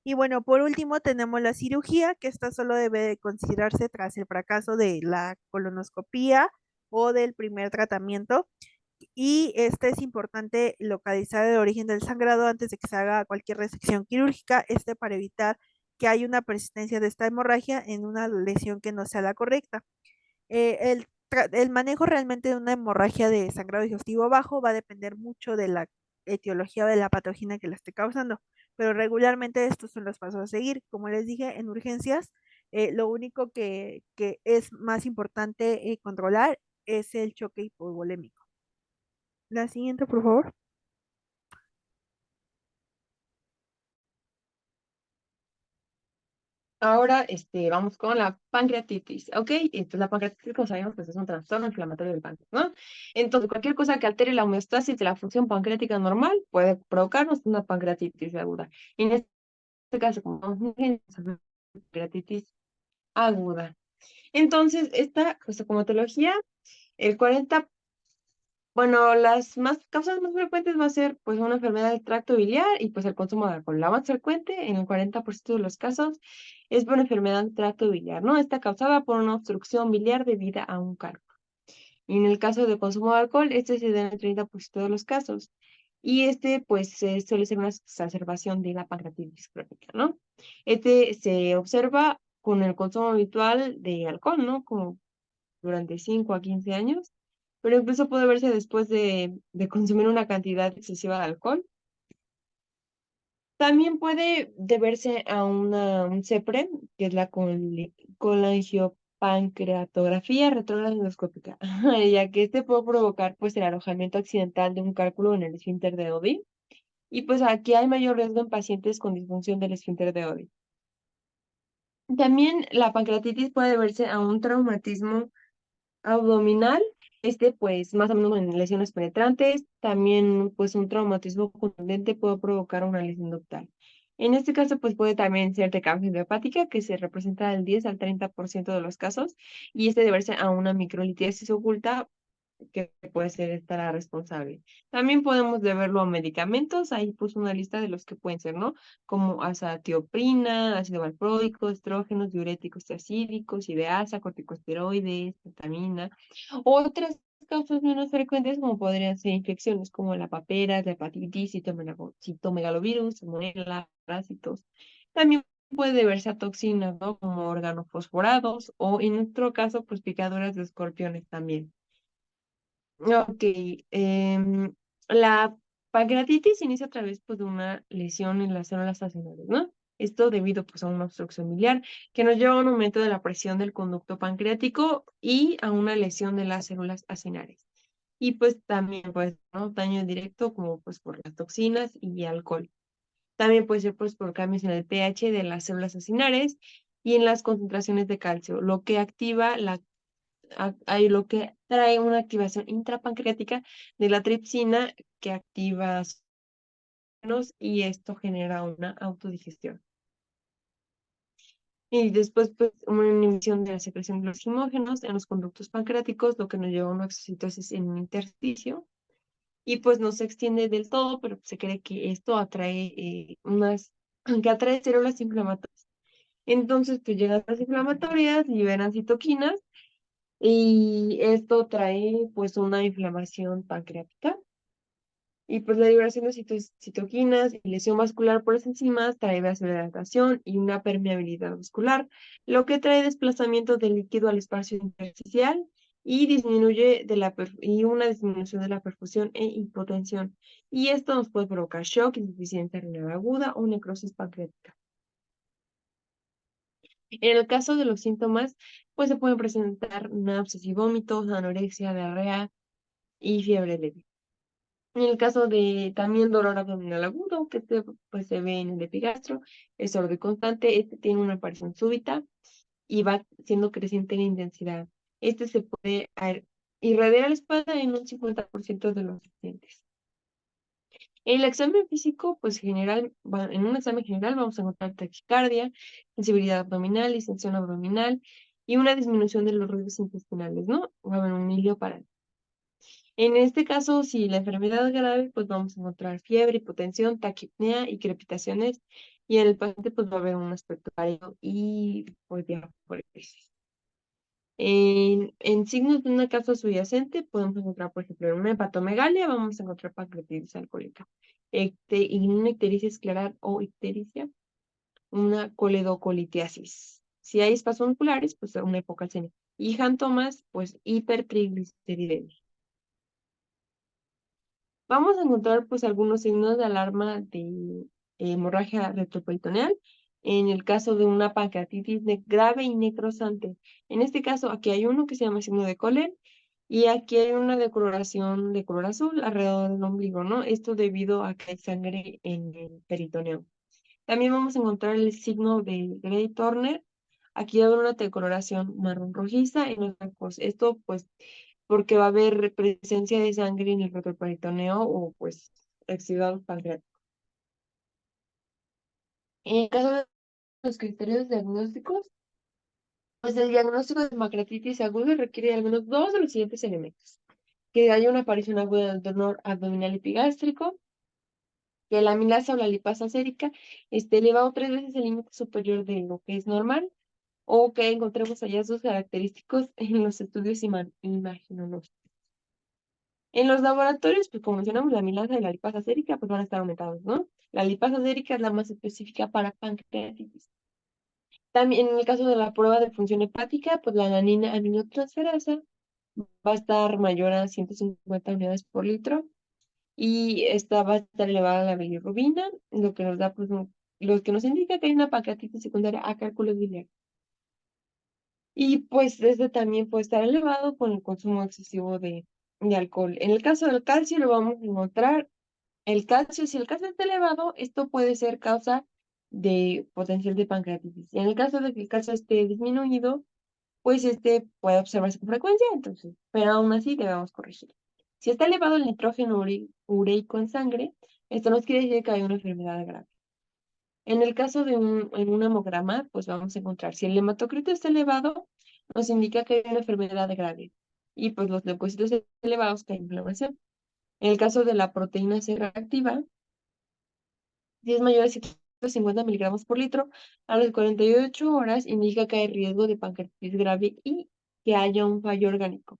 Y bueno, por último tenemos la cirugía, que esta solo debe de considerarse tras el fracaso de la colonoscopía o del primer tratamiento. Y este es importante localizar el origen del sangrado antes de que se haga cualquier resección quirúrgica, para evitar que haya una persistencia de esta hemorragia en una lesión que no sea la correcta. El manejo realmente de una hemorragia de sangrado digestivo bajo va a depender mucho de la etiología de la patogenia que la esté causando, pero regularmente estos son los pasos a seguir. Como les dije, en urgencias, lo único que es más importante controlar es el choque hipovolémico. La siguiente, por favor. Ahora, vamos con la pancreatitis, ¿ok? Entonces, la pancreatitis, como sabemos, pues es un trastorno inflamatorio del páncreas, ¿no? Entonces, cualquier cosa que altere la homeostasis de la función pancreática normal puede provocarnos una pancreatitis aguda. Y en este caso, como pancreatitis aguda. Entonces, esta sintomatología, el 40, bueno, las causas más frecuentes va a ser pues una enfermedad del tracto biliar y pues el consumo de alcohol. La más frecuente en el 40% de los casos es por una enfermedad del tracto biliar, ¿no? Está causada por una obstrucción biliar debida a un cálculo. Y en el caso de consumo de alcohol, este se da en el 30% de los casos. Y pues suele ser una exacerbación de la pancreatitis crónica, ¿no? Este se observa con el consumo habitual de alcohol, ¿no? Como durante 5 a 15 años, pero incluso puede verse después de consumir una cantidad excesiva de alcohol. También puede deberse a un CEPRE, que es la colangiopancreatografía retrógrada endoscópica, ya que este puede provocar pues el alojamiento accidental de un cálculo en el esfínter de Oddi, y pues aquí hay mayor riesgo en pacientes con disfunción del esfínter de Oddi. También la pancreatitis puede deberse a un traumatismo abdominal, pues más o menos en lesiones penetrantes, también pues un traumatismo contundente puede provocar una lesión ductal. En este caso pues puede también ser de causa idiopática que se representa del 10 al 30% de los casos y deberse a una microlitiasis oculta que puede ser esta la responsable. También podemos deberlo a medicamentos, ahí puse una lista de los que pueden ser, ¿no? Como azatioprina, ácido valproico, estrógenos, diuréticos triacídicos, ideasa, corticosteroides, ketamina. Otras causas menos frecuentes como podrían ser infecciones como la papera, la hepatitis, citomegalovirus, salmonella, parásitos. También puede deberse a toxinas, ¿no? Como organofosforados o en nuestro caso, pues picaduras de escorpiones también. Ok, la pancreatitis inicia a través pues, de una lesión en las células acinales, ¿no? Esto debido pues, a una obstrucción biliar que nos lleva a un aumento de la presión del conducto pancreático y a una lesión de las células acinares. Y pues también pues, ¿no? Daño directo como pues por las toxinas y alcohol. También puede ser pues por cambios en el pH de las células acinares y en las concentraciones de calcio, lo que activa hay lo que trae una activación intrapancreática de la tripsina que activa y esto genera una autodigestión. Y después, pues, una inhibición de la secreción de los lacrimógenos en los conductos pancreáticos, lo que nos lleva a una exocitosis en un intersticio. Y pues no se extiende del todo, pero se cree que esto atrae que atrae células inflamatorias. Entonces, pues llegan las inflamatorias, liberan citoquinas y esto trae pues una inflamación pancreática. Y pues la liberación de citoquinas y lesión vascular por las enzimas trae vasodilatación y una permeabilidad vascular, lo que trae desplazamiento del líquido al espacio intersticial y y una disminución de la perfusión e hipotensión. Y esto nos puede provocar shock, insuficiencia renal aguda o necrosis pancreática. En el caso de los síntomas, pues se pueden presentar náuseas y vómitos, anorexia, diarrea y fiebre leve. En el caso de también dolor abdominal agudo, pues se ve en el epigastro, es sordo y constante, este tiene una aparición súbita y va siendo creciente en intensidad. Este se puede irradiar a la espalda en un 50% de los pacientes. En el examen físico, pues en un examen general vamos a encontrar taquicardia, sensibilidad abdominal, distensión abdominal y una disminución de los ruidos intestinales, ¿no? Va a haber un hilio para en este caso, si la enfermedad es grave, pues vamos a encontrar fiebre, hipotensión, taquipnea y crepitaciones. Y en el paciente, pues va a haber un aspecto pálido y pues diaforesis. En signos de una causa subyacente, podemos encontrar, por ejemplo, en una hepatomegalia, vamos a encontrar pancreatitis alcohólica. En una ictericia escleral o ictericia, una coledocolitiasis. Si hay espasmos musculares, pues una hipocalcemia. Y jantomas, pues hipertrigliceridemia. Vamos a encontrar pues algunos signos de alarma de hemorragia retroperitoneal en el caso de una pancreatitis grave y necrosante. En este caso, aquí hay uno que se llama signo de Kohler y aquí hay una decoloración de color azul alrededor del ombligo, ¿no? Esto debido a que hay sangre en el peritoneo. También vamos a encontrar el signo de Gray Turner. Aquí va a haber una decoloración marrón rojiza en los ojos. Esto pues porque va a haber presencia de sangre en el retroperitoneo o pues exudado pancreático. En el caso de los criterios diagnósticos, pues el diagnóstico de pancreatitis aguda requiere al menos dos de los siguientes elementos. Que haya una aparición aguda del dolor abdominal epigástrico, que la amilasa o la lipasa sérica esté elevado 3 veces el límite superior de lo que es normal, o que encontremos hallazgos característicos en los estudios imaginológicos. En los laboratorios, pues como mencionamos, la amilasa y la lipasa sérica pues van a estar aumentados, ¿no? La lipasa sérica es la más específica para pancreatitis. También en el caso de la prueba de función hepática, pues la alanina aminotransferasa va a estar mayor a 150 unidades por litro y esta va a estar elevada a la bilirrubina, lo que nos da, pues, lo que nos indica que hay una pancreatitis secundaria a cálculos biliares. Y pues este también puede estar elevado con el consumo excesivo de alcohol. En el caso del calcio lo vamos a encontrar el calcio, si el calcio está elevado, esto puede ser causa de potencial de pancreatitis. Y en el caso de que el calcio esté disminuido, pues este puede observarse con frecuencia, entonces, pero aún así debemos corregir. Si está elevado el nitrógeno ureico en sangre, esto nos quiere decir que hay una enfermedad grave. En el caso de en un hemograma, pues vamos a encontrar, si el hematocrito está elevado, nos indica que hay una enfermedad grave. Y pues los leucocitos elevados, que hay inflamación. En el caso de la proteína C reactiva, si es mayor a 150 miligramos por litro, a las 48 horas indica que hay riesgo de pancreatitis grave y que haya un fallo orgánico.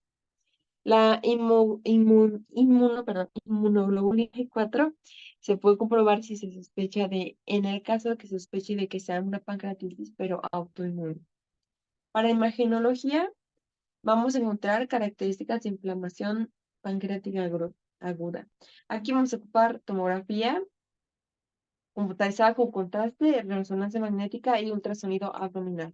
La inmunoglobulina G4 se puede comprobar si se sospecha en el caso de que se sospeche de que sea una pancreatitis, pero autoinmune. Para imagenología, vamos a encontrar características de inflamación pancreática aguda. Aquí vamos a ocupar tomografía computarizada con contraste, resonancia magnética y ultrasonido abdominal.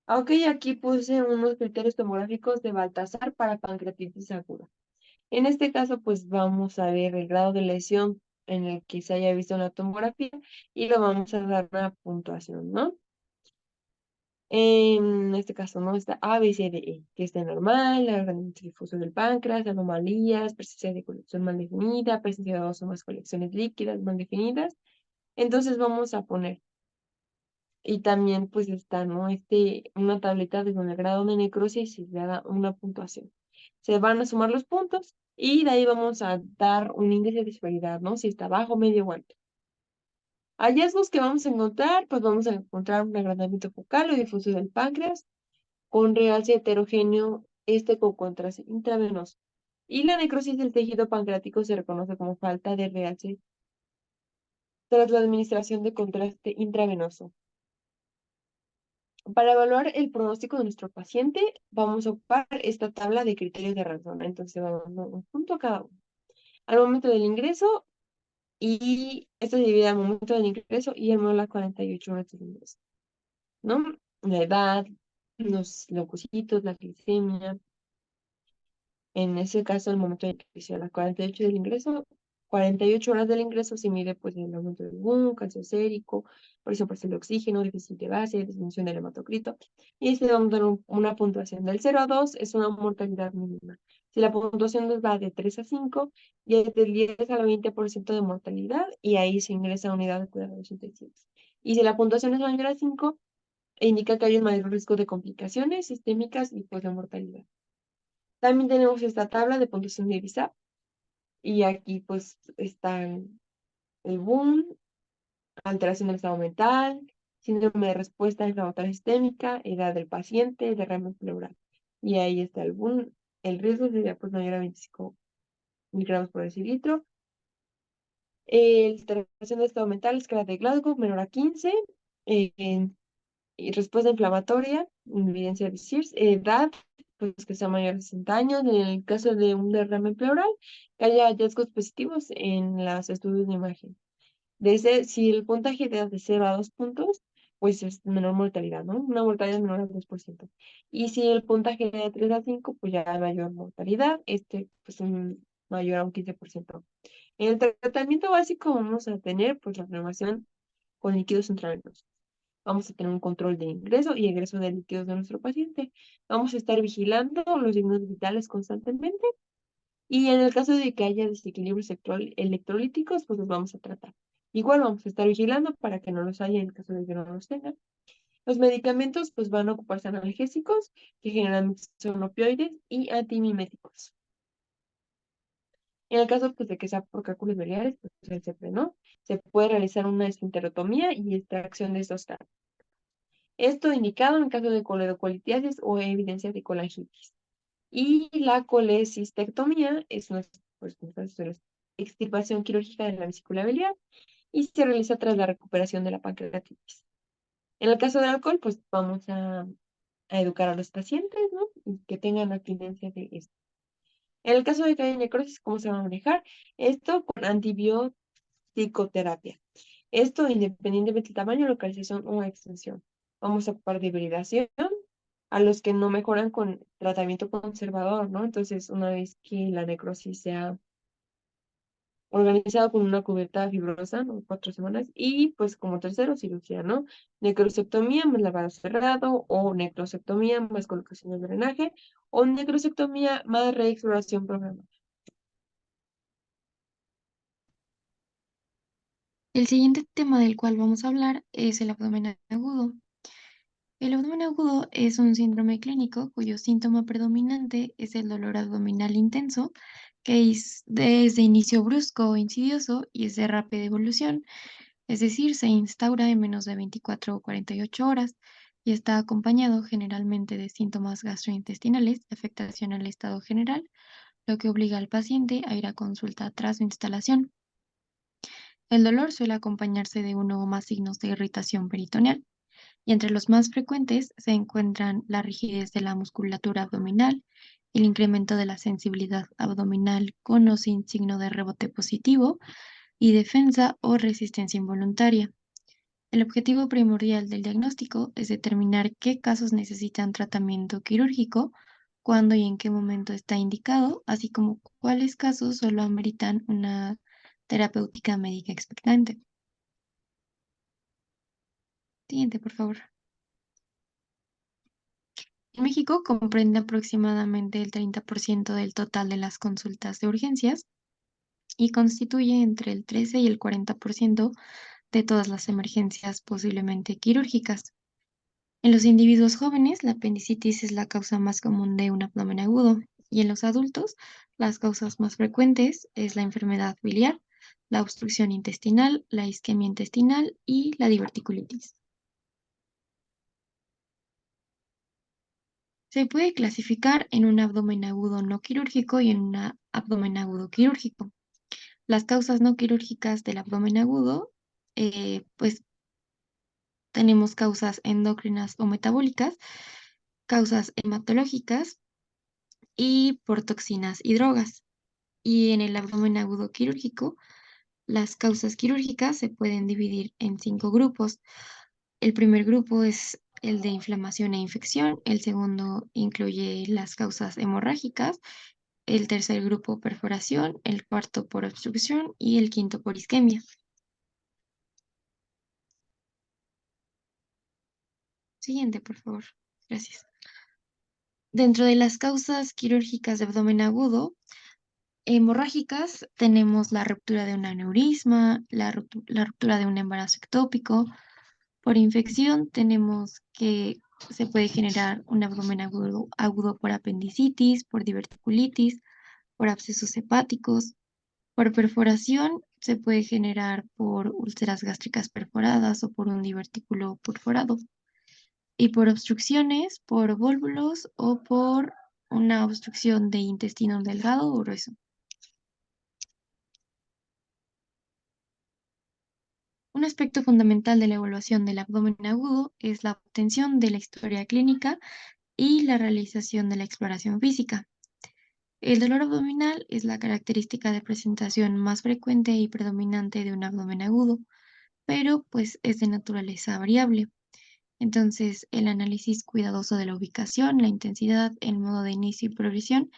Ok, aquí puse unos criterios tomográficos de Baltasar para pancreatitis aguda. En este caso, pues vamos a ver el grado de lesión en el que se haya visto en la tomografía y lo vamos a dar una puntuación, ¿no? En este caso, ¿no? Está A, B, C, D, E, que esté normal, la organismo difuso del páncreas, anomalías, presencia de colección mal definida, presencia de dos o más colecciones líquidas mal definidas. Entonces vamos a poner Y también pues está, ¿no? Una tableta de con el grado de necrosis y se da una puntuación. Se van a sumar los puntos y de ahí vamos a dar un índice de severidad, ¿no? Si está bajo, medio o alto. Hallazgos que vamos a encontrar, pues vamos a encontrar un agrandamiento focal o difuso del páncreas con realce heterogéneo, con contraste intravenoso. Y la necrosis del tejido pancreático se reconoce como falta de realce tras la administración de contraste intravenoso. Para evaluar el pronóstico de nuestro paciente, vamos a ocupar esta tabla de criterios de razón. Entonces, vamos a un punto a cada uno. Al momento del ingreso, y esto se divide al momento del ingreso y en las 48 horas del ingreso, ¿no? La edad, los leucocitos, la glicemia. En ese caso, el momento de ingreso, a las 48 del ingreso, 48 horas del ingreso se mide pues el aumento del boom, calcio sérico, presión parcial de oxígeno, déficit de base, disminución del hematocrito. Y este vamos a dar una puntuación del 0 a 2, es una mortalidad mínima. Si la puntuación nos va de 3 a 5, ya es del 10 al 20% de mortalidad y ahí se ingresa a unidad de cuidados intensivos. Y si la puntuación es mayor a 5, indica que hay un mayor riesgo de complicaciones sistémicas y pues de mortalidad. También tenemos esta tabla de puntuación de IBISAP y aquí pues están el boom, alteración del estado mental, síndrome de respuesta inflamatoria sistémica, edad del paciente, derrame pleural. Y ahí está el boom. El riesgo sería pues mayor a 25 miligramos por decilitro. Alteración del estado mental, escala de Glasgow, menor a 15. Y respuesta inflamatoria, evidencia de Sears, edad, pues que sea mayor de 60 años, en el caso de un derrame pleural, que haya hallazgos positivos en los estudios de imagen. Si el puntaje de edad de 0 a 2 puntos, pues es menor mortalidad, ¿no? Una mortalidad menor al 2%. Y si el puntaje de 3 a 5, pues ya hay mayor mortalidad, pues mayor a un 15%. En el tratamiento básico vamos a tener, pues, la renovación con líquidos intravenosos. Vamos a tener un control de ingreso y egreso de líquidos de nuestro paciente. Vamos a estar vigilando los signos vitales constantemente y en el caso de que haya desequilibrios electrolíticos, pues los vamos a tratar. Igual vamos a estar vigilando para que no los haya en caso de que no los tengan. Los medicamentos pues van a ocuparse analgésicos, que generalmente son opioides y antimiméticos. En el caso pues, de que sea por cálculos biliares, pues el CP, ¿no? Se puede realizar una esfinterotomía y extracción de estos tártaros. Esto indicado en caso de coledocolitiasis o evidencia de colangitis. Y la colecistectomía es una pues, extirpación quirúrgica de la vesícula biliar y se realiza tras la recuperación de la pancreatitis. En el caso del alcohol, pues vamos a educar a los pacientes, ¿no? Y que tengan abstinencia de esto. En el caso de que haya necrosis, ¿cómo se va a manejar? Esto con antibiótico-terapia. Esto independientemente del tamaño, localización o extensión. Vamos a ocupar de hibridación a los que no mejoran con tratamiento conservador, ¿no? Entonces, una vez que la necrosis sea organizada con una cubierta fibrosa, ¿no? 4 semanas, y pues como tercero, cirugía, ¿no? Necrosectomía más lavado cerrado, o necrosectomía más colocación de drenaje, o necrosectomía más reexploración programada. El siguiente tema del cual vamos a hablar es el abdomen agudo. El abdomen agudo es un síndrome clínico cuyo síntoma predominante es el dolor abdominal intenso, que es de inicio brusco o insidioso y es de rápida evolución, es decir, se instaura en menos de 24 o 48 horas y está acompañado generalmente de síntomas gastrointestinales, afectación al estado general, lo que obliga al paciente a ir a consulta tras su instalación. El dolor suele acompañarse de uno o más signos de irritación peritoneal, y entre los más frecuentes se encuentran la rigidez de la musculatura abdominal, el incremento de la sensibilidad abdominal con o sin signo de rebote positivo y defensa o resistencia involuntaria. El objetivo primordial del diagnóstico es determinar qué casos necesitan tratamiento quirúrgico, cuándo y en qué momento está indicado, así como cuáles casos solo ameritan una terapéutica médica expectante. Siguiente, por favor. En México comprende aproximadamente el 30% del total de las consultas de urgencias y constituye entre el 13 y el 40% de todas las emergencias posiblemente quirúrgicas. En los individuos jóvenes, la apendicitis es la causa más común de un abdomen agudo, y en los adultos, las causas más frecuentes es la enfermedad biliar, la obstrucción intestinal, la isquemia intestinal y la diverticulitis. Se puede clasificar en un abdomen agudo no quirúrgico y en un abdomen agudo quirúrgico. Las causas no quirúrgicas del abdomen agudo, pues tenemos causas endocrinas o metabólicas, causas hematológicas y por toxinas y drogas. Y en el abdomen agudo quirúrgico, las causas quirúrgicas se pueden dividir en 5 grupos. El primer grupo es el de inflamación e infección, el segundo incluye las causas hemorrágicas, el tercer grupo perforación, el cuarto por obstrucción y el quinto por isquemia. Siguiente, por favor. Gracias. Dentro de las causas quirúrgicas de abdomen agudo, hemorrágicas, tenemos la ruptura de un aneurisma, la ruptura de un embarazo ectópico. Por infección, tenemos que se puede generar un abdomen agudo por apendicitis, por diverticulitis, por abscesos hepáticos. Por perforación, se puede generar por úlceras gástricas perforadas o por un divertículo perforado. Y por obstrucciones, por vólvulos o por una obstrucción de intestino delgado o grueso. Un aspecto fundamental de la evaluación del abdomen agudo es la obtención de la historia clínica y la realización de la exploración física. El dolor abdominal es la característica de presentación más frecuente y predominante de un abdomen agudo, pero pues es de naturaleza variable. Entonces, el análisis cuidadoso de la ubicación, la intensidad, el modo de inicio y progresión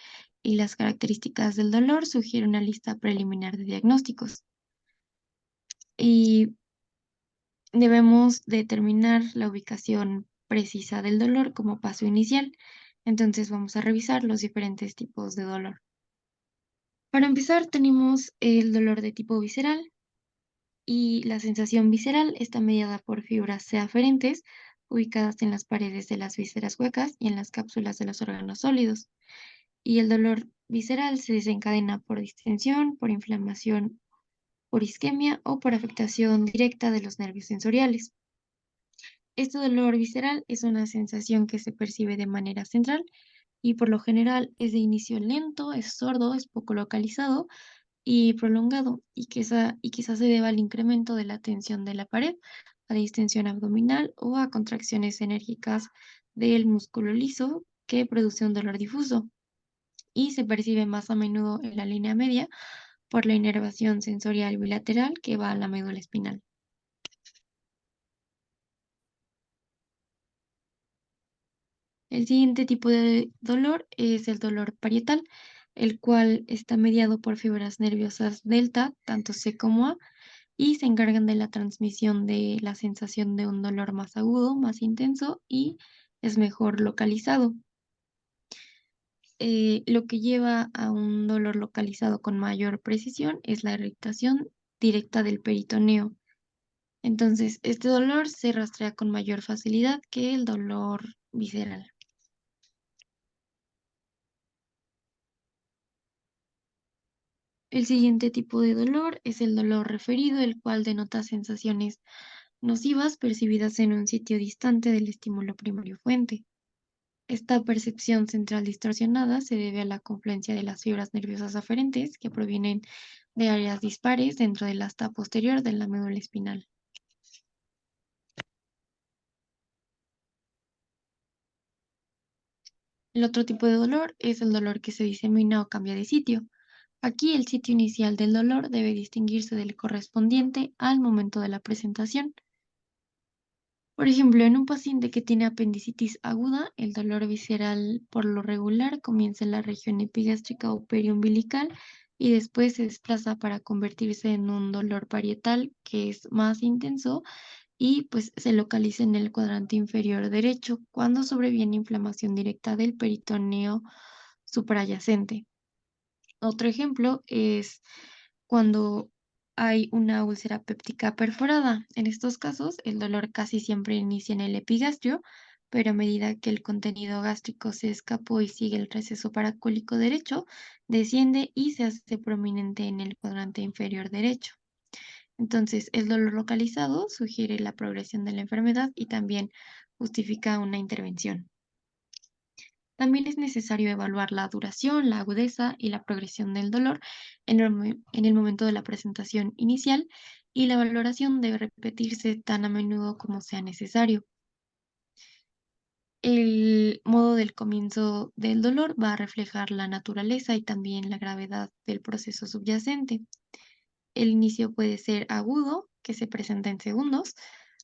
y las características del dolor sugiere una lista preliminar de diagnósticos. Y debemos determinar la ubicación precisa del dolor como paso inicial. Entonces, vamos a revisar los diferentes tipos de dolor. Para empezar, tenemos el dolor de tipo visceral, y la sensación visceral está mediada por fibras aferentes ubicadas en las paredes de las vísceras huecas y en las cápsulas de los órganos sólidos. Y el dolor visceral se desencadena por distensión, por inflamación, por isquemia o por afectación directa de los nervios sensoriales. Este dolor visceral es una sensación que se percibe de manera central y por lo general es de inicio lento, es sordo, es poco localizado y prolongado, y quizás se deba al incremento de la tensión de la pared, a distensión abdominal o a contracciones enérgicas del músculo liso que produce un dolor difuso, y se percibe más a menudo en la línea media por la inervación sensorial bilateral que va a la médula espinal. El siguiente tipo de dolor es el dolor parietal, el cual está mediado por fibras nerviosas delta, tanto C como A, y se encargan de la transmisión de la sensación de un dolor más agudo, más intenso y es mejor localizado. Lo que lleva a un dolor localizado con mayor precisión es la irritación directa del peritoneo. Entonces, este dolor se rastrea con mayor facilidad que el dolor visceral. El siguiente tipo de dolor es el dolor referido, el cual denota sensaciones nocivas percibidas en un sitio distante del estímulo primario fuente. Esta percepción central distorsionada se debe a la confluencia de las fibras nerviosas aferentes que provienen de áreas dispares dentro del asta posterior de la médula espinal. El otro tipo de dolor es el dolor que se disemina o cambia de sitio. Aquí el sitio inicial del dolor debe distinguirse del correspondiente al momento de la presentación. Por ejemplo, en un paciente que tiene apendicitis aguda, el dolor visceral por lo regular comienza en la región epigástrica o periumbilical y después se desplaza para convertirse en un dolor parietal que es más intenso y pues se localiza en el cuadrante inferior derecho cuando sobreviene inflamación directa del peritoneo suprayacente. Otro ejemplo es cuando hay una úlcera péptica perforada. En estos casos, el dolor casi siempre inicia en el epigastrio, pero a medida que el contenido gástrico se escapó y sigue el receso paracólico derecho, desciende y se hace prominente en el cuadrante inferior derecho. Entonces, el dolor localizado sugiere la progresión de la enfermedad y también justifica una intervención. También es necesario evaluar la duración, la agudeza y la progresión del dolor en el momento de la presentación inicial, y la valoración debe repetirse tan a menudo como sea necesario. El modo del comienzo del dolor va a reflejar la naturaleza y también la gravedad del proceso subyacente. El inicio puede ser agudo, que se presenta en segundos,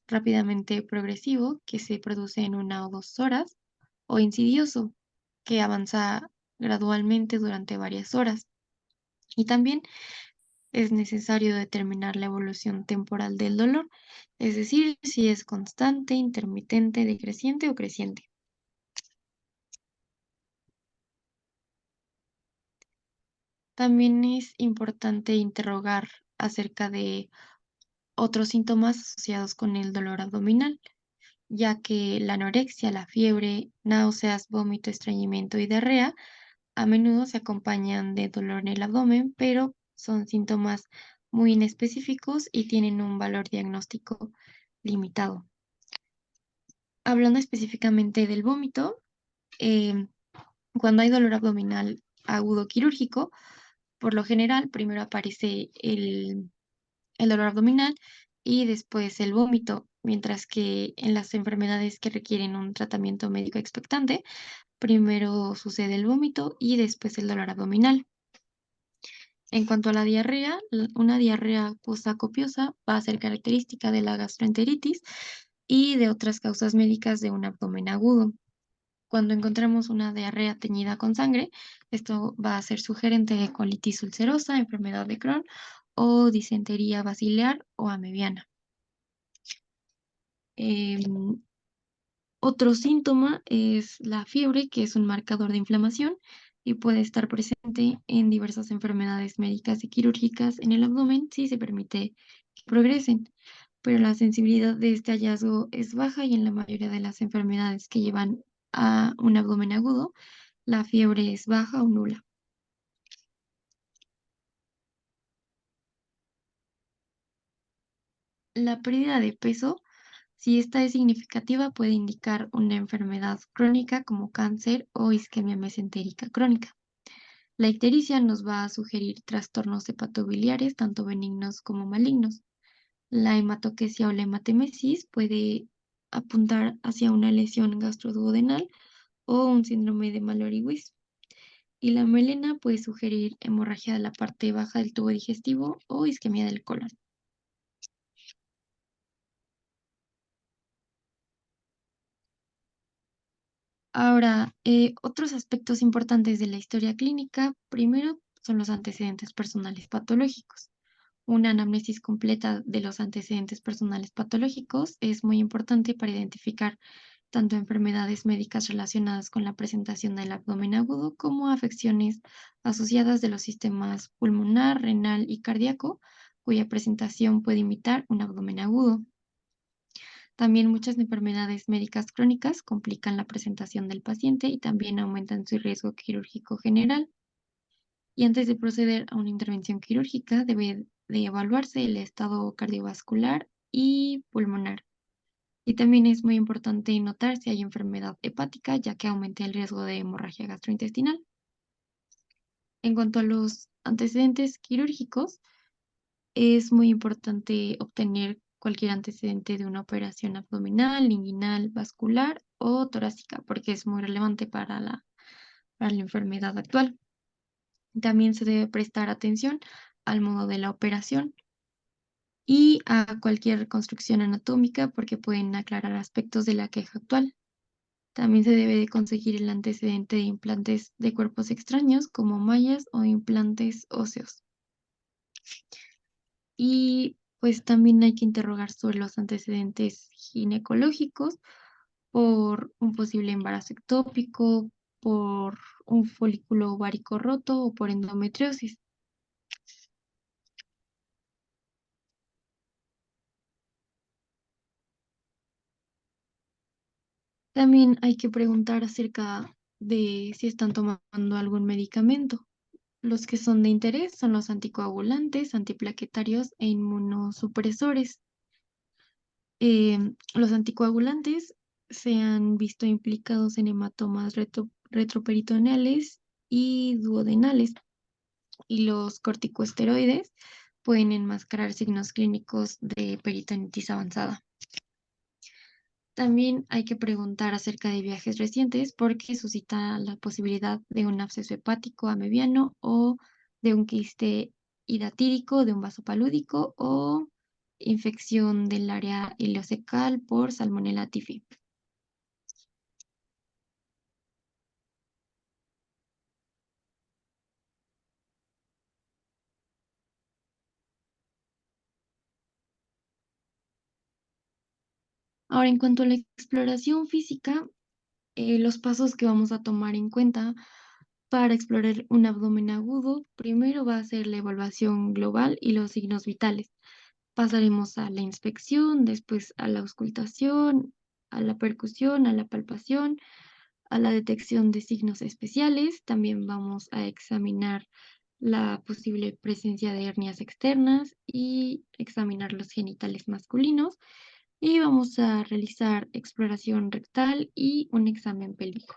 rápidamente progresivo, que se produce en 1 o 2 horas, o insidioso, que avanza gradualmente durante varias horas. Y también es necesario determinar la evolución temporal del dolor, es decir, si es constante, intermitente, decreciente o creciente. También es importante interrogar acerca de otros síntomas asociados con el dolor abdominal, ya que la anorexia, la fiebre, náuseas, vómito, estreñimiento y diarrea a menudo se acompañan de dolor en el abdomen, pero son síntomas muy inespecíficos y tienen un valor diagnóstico limitado. Hablando específicamente del vómito, em, cuando hay dolor abdominal agudo quirúrgico, por lo general primero aparece el dolor abdominal y después el vómito, mientras que en las enfermedades que requieren un tratamiento médico expectante, primero sucede el vómito y después el dolor abdominal. En cuanto a la diarrea, una diarrea acuosa copiosa va a ser característica de la gastroenteritis y de otras causas médicas de un abdomen agudo. Cuando encontramos una diarrea teñida con sangre, esto va a ser sugerente de colitis ulcerosa, enfermedad de Crohn o disentería basilar o amebiana. Em, Otro síntoma es la fiebre, que es un marcador de inflamación y puede estar presente en diversas enfermedades médicas y quirúrgicas en el abdomen si se permite que progresen. Pero la sensibilidad de este hallazgo es baja y en la mayoría de las enfermedades que llevan a un abdomen agudo, la fiebre es baja o nula. La pérdida de peso, si esta es significativa, puede indicar una enfermedad crónica como cáncer o isquemia mesentérica crónica. La ictericia nos va a sugerir trastornos hepatobiliares, tanto benignos como malignos. La hematoquesia o la hematemesis puede apuntar hacia una lesión gastroduodenal o un síndrome de Mallory-Weiss. Y la melena puede sugerir hemorragia de la parte baja del tubo digestivo o isquemia del colon. Ahora, otros aspectos importantes de la historia clínica, primero son los antecedentes personales patológicos. Una anamnesis completa de los antecedentes personales patológicos es muy importante para identificar tanto enfermedades médicas relacionadas con la presentación del abdomen agudo como afecciones asociadas de los sistemas pulmonar, renal y cardíaco, cuya presentación puede imitar un abdomen agudo. También muchas enfermedades médicas crónicas complican la presentación del paciente y también aumentan su riesgo quirúrgico general. Y antes de proceder a una intervención quirúrgica, debe de evaluarse el estado cardiovascular y pulmonar. Y también es muy importante notar si hay enfermedad hepática, ya que aumenta el riesgo de hemorragia gastrointestinal. En cuanto a los antecedentes quirúrgicos, es muy importante obtener cualquier antecedente de una operación abdominal, inguinal, vascular o torácica, porque es muy relevante para la enfermedad actual. También se debe prestar atención al modo de la operación y a cualquier reconstrucción anatómica porque pueden aclarar aspectos de la queja actual. También se debe de conseguir el antecedente de implantes de cuerpos extraños como mallas o implantes óseos. Y pues también hay que interrogar sobre los antecedentes ginecológicos por un posible embarazo ectópico, por un folículo ovárico roto o por endometriosis. También hay que preguntar acerca de si están tomando algún medicamento. Los que son de interés son los anticoagulantes, antiplaquetarios e inmunosupresores. Los anticoagulantes se han visto implicados en hematomas retroperitoneales y duodenales, y los corticosteroides pueden enmascarar signos clínicos de peritonitis avanzada. También hay que preguntar acerca de viajes recientes porque suscita la posibilidad de un absceso hepático a mediano o de un quiste hidatídico, de un vaso palúdico o infección del área ileocecal por Salmonella typhi. Ahora, en cuanto a la exploración física, los pasos que vamos a tomar en cuenta para explorar un abdomen agudo, primero va a ser la evaluación global y los signos vitales. Pasaremos a la inspección, después a la auscultación, a la percusión, a la palpación, a la detección de signos especiales. También vamos a examinar la posible presencia de hernias externas y examinar los genitales masculinos. Y vamos a realizar exploración rectal y un examen pélvico.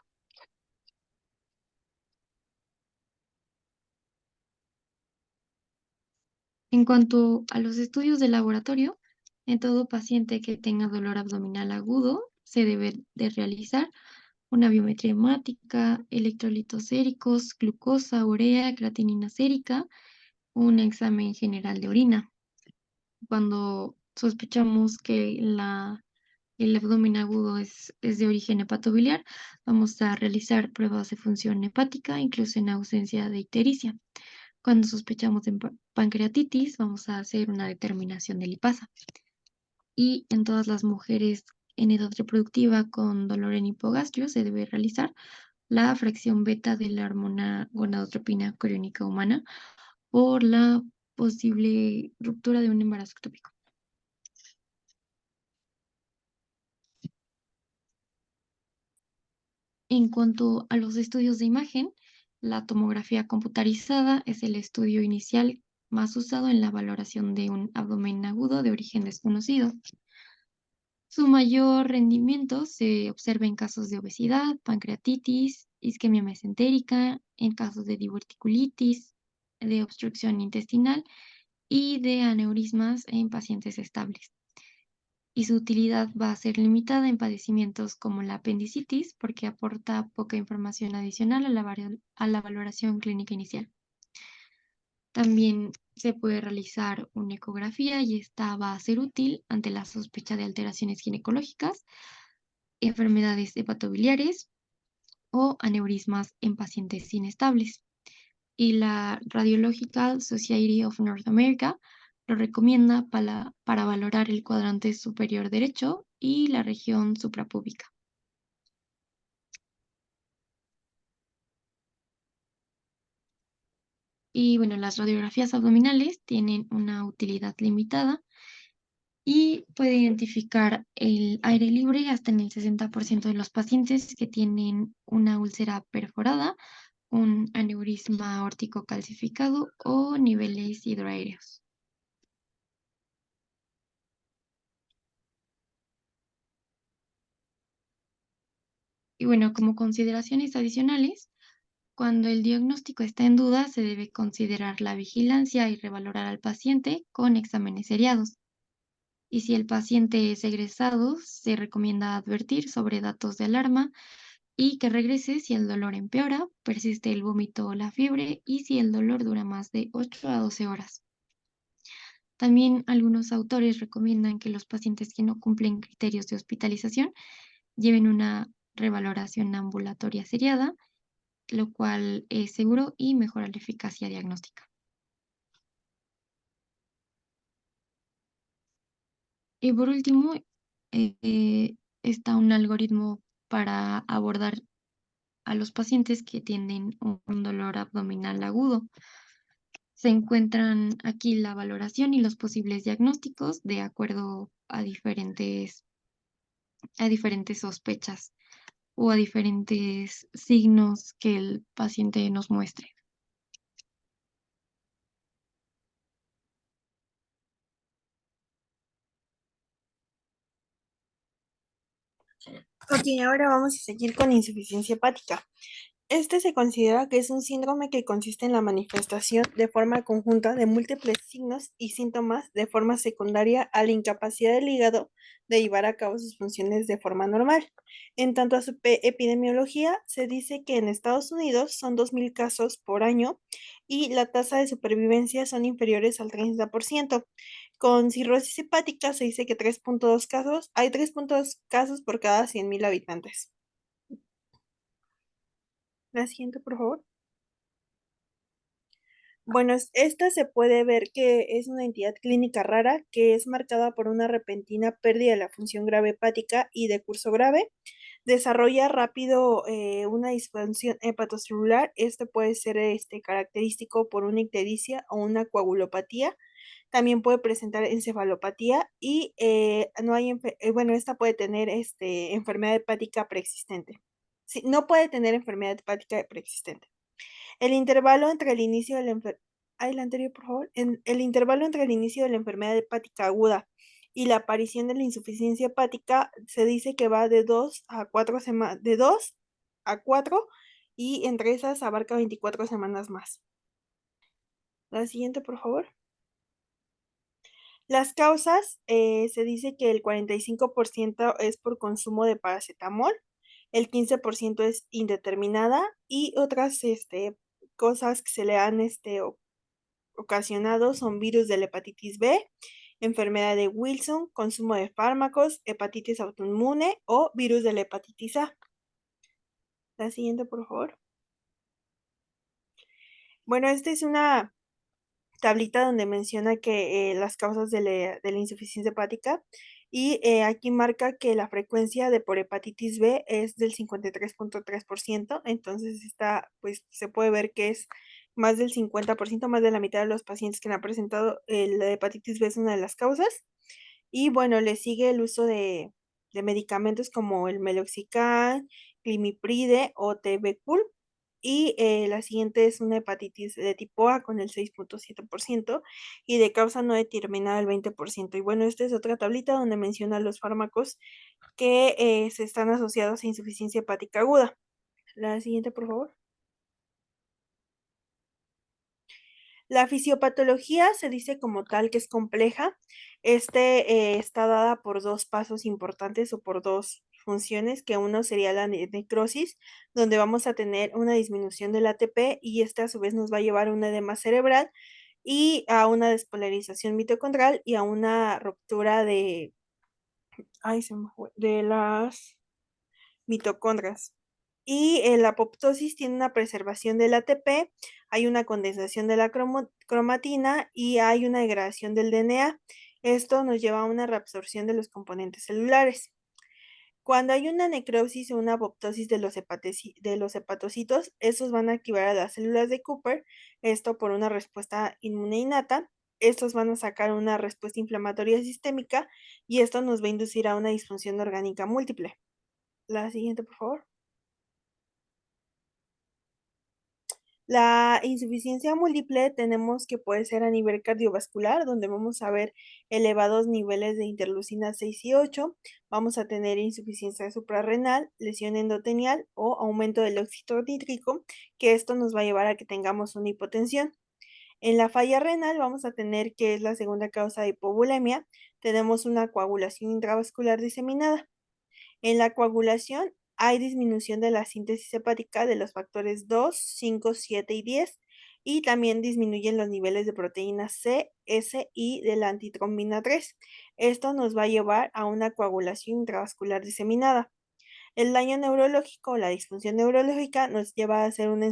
En cuanto a los estudios de laboratorio, en todo paciente que tenga dolor abdominal agudo, se debe de realizar una biometría hemática, electrolitos séricos, glucosa, urea, creatinina sérica, un examen general de orina. Cuando sospechamos que el abdomen agudo es de origen hepatobiliar, vamos a realizar pruebas de función hepática, incluso en ausencia de ictericia. Cuando sospechamos de pancreatitis, vamos a hacer una determinación de lipasa. Y en todas las mujeres en edad reproductiva con dolor en hipogastrio se debe realizar la fracción beta de la hormona gonadotropina coriónica humana por la posible ruptura de un embarazo ectópico. En cuanto a los estudios de imagen, la tomografía computarizada es el estudio inicial más usado en la valoración de un abdomen agudo de origen desconocido. Su mayor rendimiento se observa en casos de obesidad, pancreatitis, isquemia mesentérica, en casos de diverticulitis, de obstrucción intestinal y de aneurismas en pacientes estables. Y su utilidad va a ser limitada en padecimientos como la apendicitis porque aporta poca información adicional a a la valoración clínica inicial. También se puede realizar una ecografía y esta va a ser útil ante la sospecha de alteraciones ginecológicas, enfermedades hepatobiliares o aneurismas en pacientes inestables. Y la Radiological Society of North America lo recomienda para valorar el cuadrante superior derecho y la región suprapúbica. Y bueno, las radiografías abdominales tienen una utilidad limitada y puede identificar el aire libre hasta en el 60% de los pacientes que tienen una úlcera perforada, un aneurisma aórtico calcificado o niveles hidroaéreos. Y bueno, como consideraciones adicionales, cuando el diagnóstico está en duda, se debe considerar la vigilancia y revalorar al paciente con exámenes seriados. Y si el paciente es egresado, se recomienda advertir sobre datos de alarma y que regrese si el dolor empeora, persiste el vómito o la fiebre y si el dolor dura más de 8 a 12 horas. También algunos autores recomiendan que los pacientes que no cumplen criterios de hospitalización lleven una revaloración ambulatoria seriada, lo cual es seguro y mejora la eficacia diagnóstica. Y por último, está un algoritmo para abordar a los pacientes que tienen un dolor abdominal agudo. Se encuentran aquí la valoración y los posibles diagnósticos de acuerdo a diferentes sospechas. o a diferentes signos que el paciente nos muestre. Ok, ahora vamos a seguir con insuficiencia hepática. Este se considera que es un síndrome que consiste en la manifestación de forma conjunta de múltiples signos y síntomas de forma secundaria a la incapacidad del hígado de llevar a cabo sus funciones de forma normal. En tanto a su epidemiología, se dice que en Estados Unidos son 2.000 casos por año y la tasa de supervivencia son inferiores al 30%. Con cirrosis hepática se dice que 3.2 casos, hay 3.2 casos por cada 100.000 habitantes. La siguiente, por favor. Bueno, esta se puede ver que es una entidad clínica rara que es marcada por una repentina pérdida de la función grave hepática y de curso grave. Desarrolla rápido una disfunción hepatocelular. Este puede ser característico por una ictericia o una coagulopatía. También puede presentar encefalopatía y no hay, bueno, esta puede tener enfermedad hepática preexistente. Sí, no puede tener enfermedad hepática preexistente. El intervalo entre el inicio de la el anterior, por favor. El intervalo entre el inicio de la enfermedad hepática aguda y la aparición de la insuficiencia hepática se dice que va de 2 a 4 semanas, de 2 a 4 y entre esas abarca 24 semanas más. La siguiente, por favor. Las causas, se dice que el 45% es por consumo de paracetamol, el 15% es indeterminada y otras cosas que se le han ocasionados son virus de la hepatitis B, enfermedad de Wilson, consumo de fármacos, hepatitis autoinmune o virus de la hepatitis A. La siguiente, por favor. Bueno, esta es una tablita donde menciona que las causas de la insuficiencia hepática y aquí marca que la frecuencia de por hepatitis B es del 53.3%, entonces está, pues se puede ver que es más del 50%, más de la mitad de los pacientes que han presentado la hepatitis B es una de las causas. Y bueno, le sigue el uso de medicamentos como el meloxicam, glimipride o tebecul. Y la siguiente es una hepatitis de tipo A con el 6.7% y de causa no determinada el 20%. Y bueno, esta es otra tablita donde menciona los fármacos que se están asociados a insuficiencia hepática aguda. La siguiente, por favor. La fisiopatología se dice como tal que es compleja. Está dada por dos pasos importantes o por dos funciones, que uno sería la necrosis, donde vamos a tener una disminución del ATP y esta a su vez nos va a llevar a un edema cerebral y a una despolarización mitocondrial y a una ruptura de las mitocondrias. Y la apoptosis tiene una preservación del ATP, hay una condensación de la cromatina y hay una degradación del DNA. Esto nos lleva a una reabsorción de los componentes celulares. Cuando hay una necrosis o una apoptosis de los hepatocitos, estos van a activar a las células de Cooper, esto por una respuesta inmune innata. Estos van a sacar una respuesta inflamatoria sistémica y esto nos va a inducir a una disfunción orgánica múltiple. La siguiente, por favor. La insuficiencia múltiple tenemos que puede ser a nivel cardiovascular, donde vamos a ver elevados niveles de interleucina 6 y 8, vamos a tener insuficiencia suprarrenal, lesión endotelial o aumento del óxido nítrico, que esto nos va a llevar a que tengamos una hipotensión. En la falla renal vamos a tener, que es la segunda causa de hipovolemia, tenemos una coagulación intravascular diseminada. En la coagulación hay disminución de la síntesis hepática de los factores 2, 5, 7 y 10 y también disminuyen los niveles de proteína C, S y de la antitrombina 3. Esto nos va a llevar a una coagulación intravascular diseminada. El daño neurológico o la disfunción neurológica nos lleva a hacer una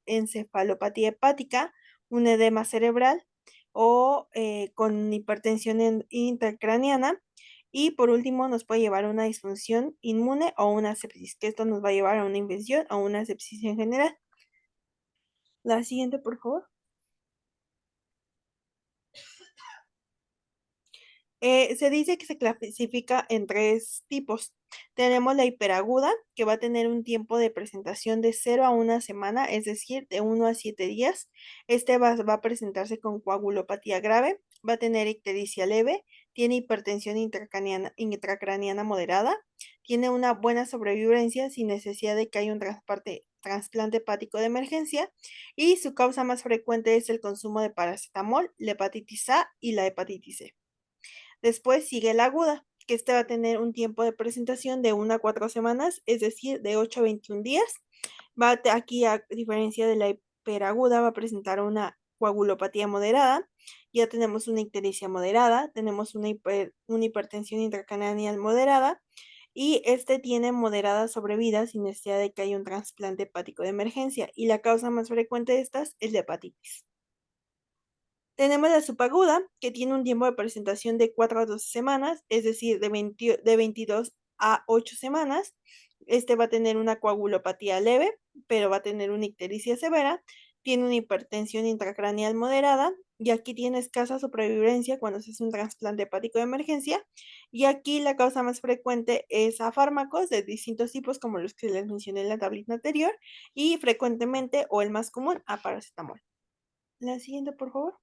encefalopatía hepática, un edema cerebral o con hipertensión intracraneana. Y por último, nos puede llevar a una disfunción inmune o una sepsis, que esto nos va a llevar a una infección o una sepsis en general. La siguiente, por favor. Se dice que se clasifica en tres tipos. Tenemos la hiperaguda, que va a tener un tiempo de presentación de 0 a 1 semana, es decir, de 1 a 7 días. Este va a presentarse con coagulopatía grave, va a tener ictericia leve, tiene hipertensión intracraniana moderada, tiene una buena sobrevivencia sin necesidad de que haya un trasplante hepático de emergencia, y su causa más frecuente es el consumo de paracetamol, la hepatitis A y la hepatitis C. Después sigue la aguda, que este va a tener un tiempo de presentación de 1 a 4 semanas, es decir, de 8 a 21 días. Aquí, a diferencia de la hiperaguda, va a presentar una coagulopatía moderada. Ya tenemos una ictericia moderada, tenemos una hipertensión intracranial moderada, y este tiene moderada sobrevida sin necesidad de que haya un trasplante hepático de emergencia, y la causa más frecuente de estas es la hepatitis. Tenemos la subaguda, que tiene un tiempo de presentación de 4 a 12 semanas, es decir, de 22 a 8 semanas. Este va a tener una coagulopatía leve, pero va a tener una ictericia severa, tiene una hipertensión intracraneal moderada, y aquí tiene escasa supervivencia cuando se hace un trasplante hepático de emergencia. Y aquí la causa más frecuente es a fármacos de distintos tipos, como los que les mencioné en la tablita anterior, y frecuentemente, o el más común, a paracetamol. La siguiente, por favor.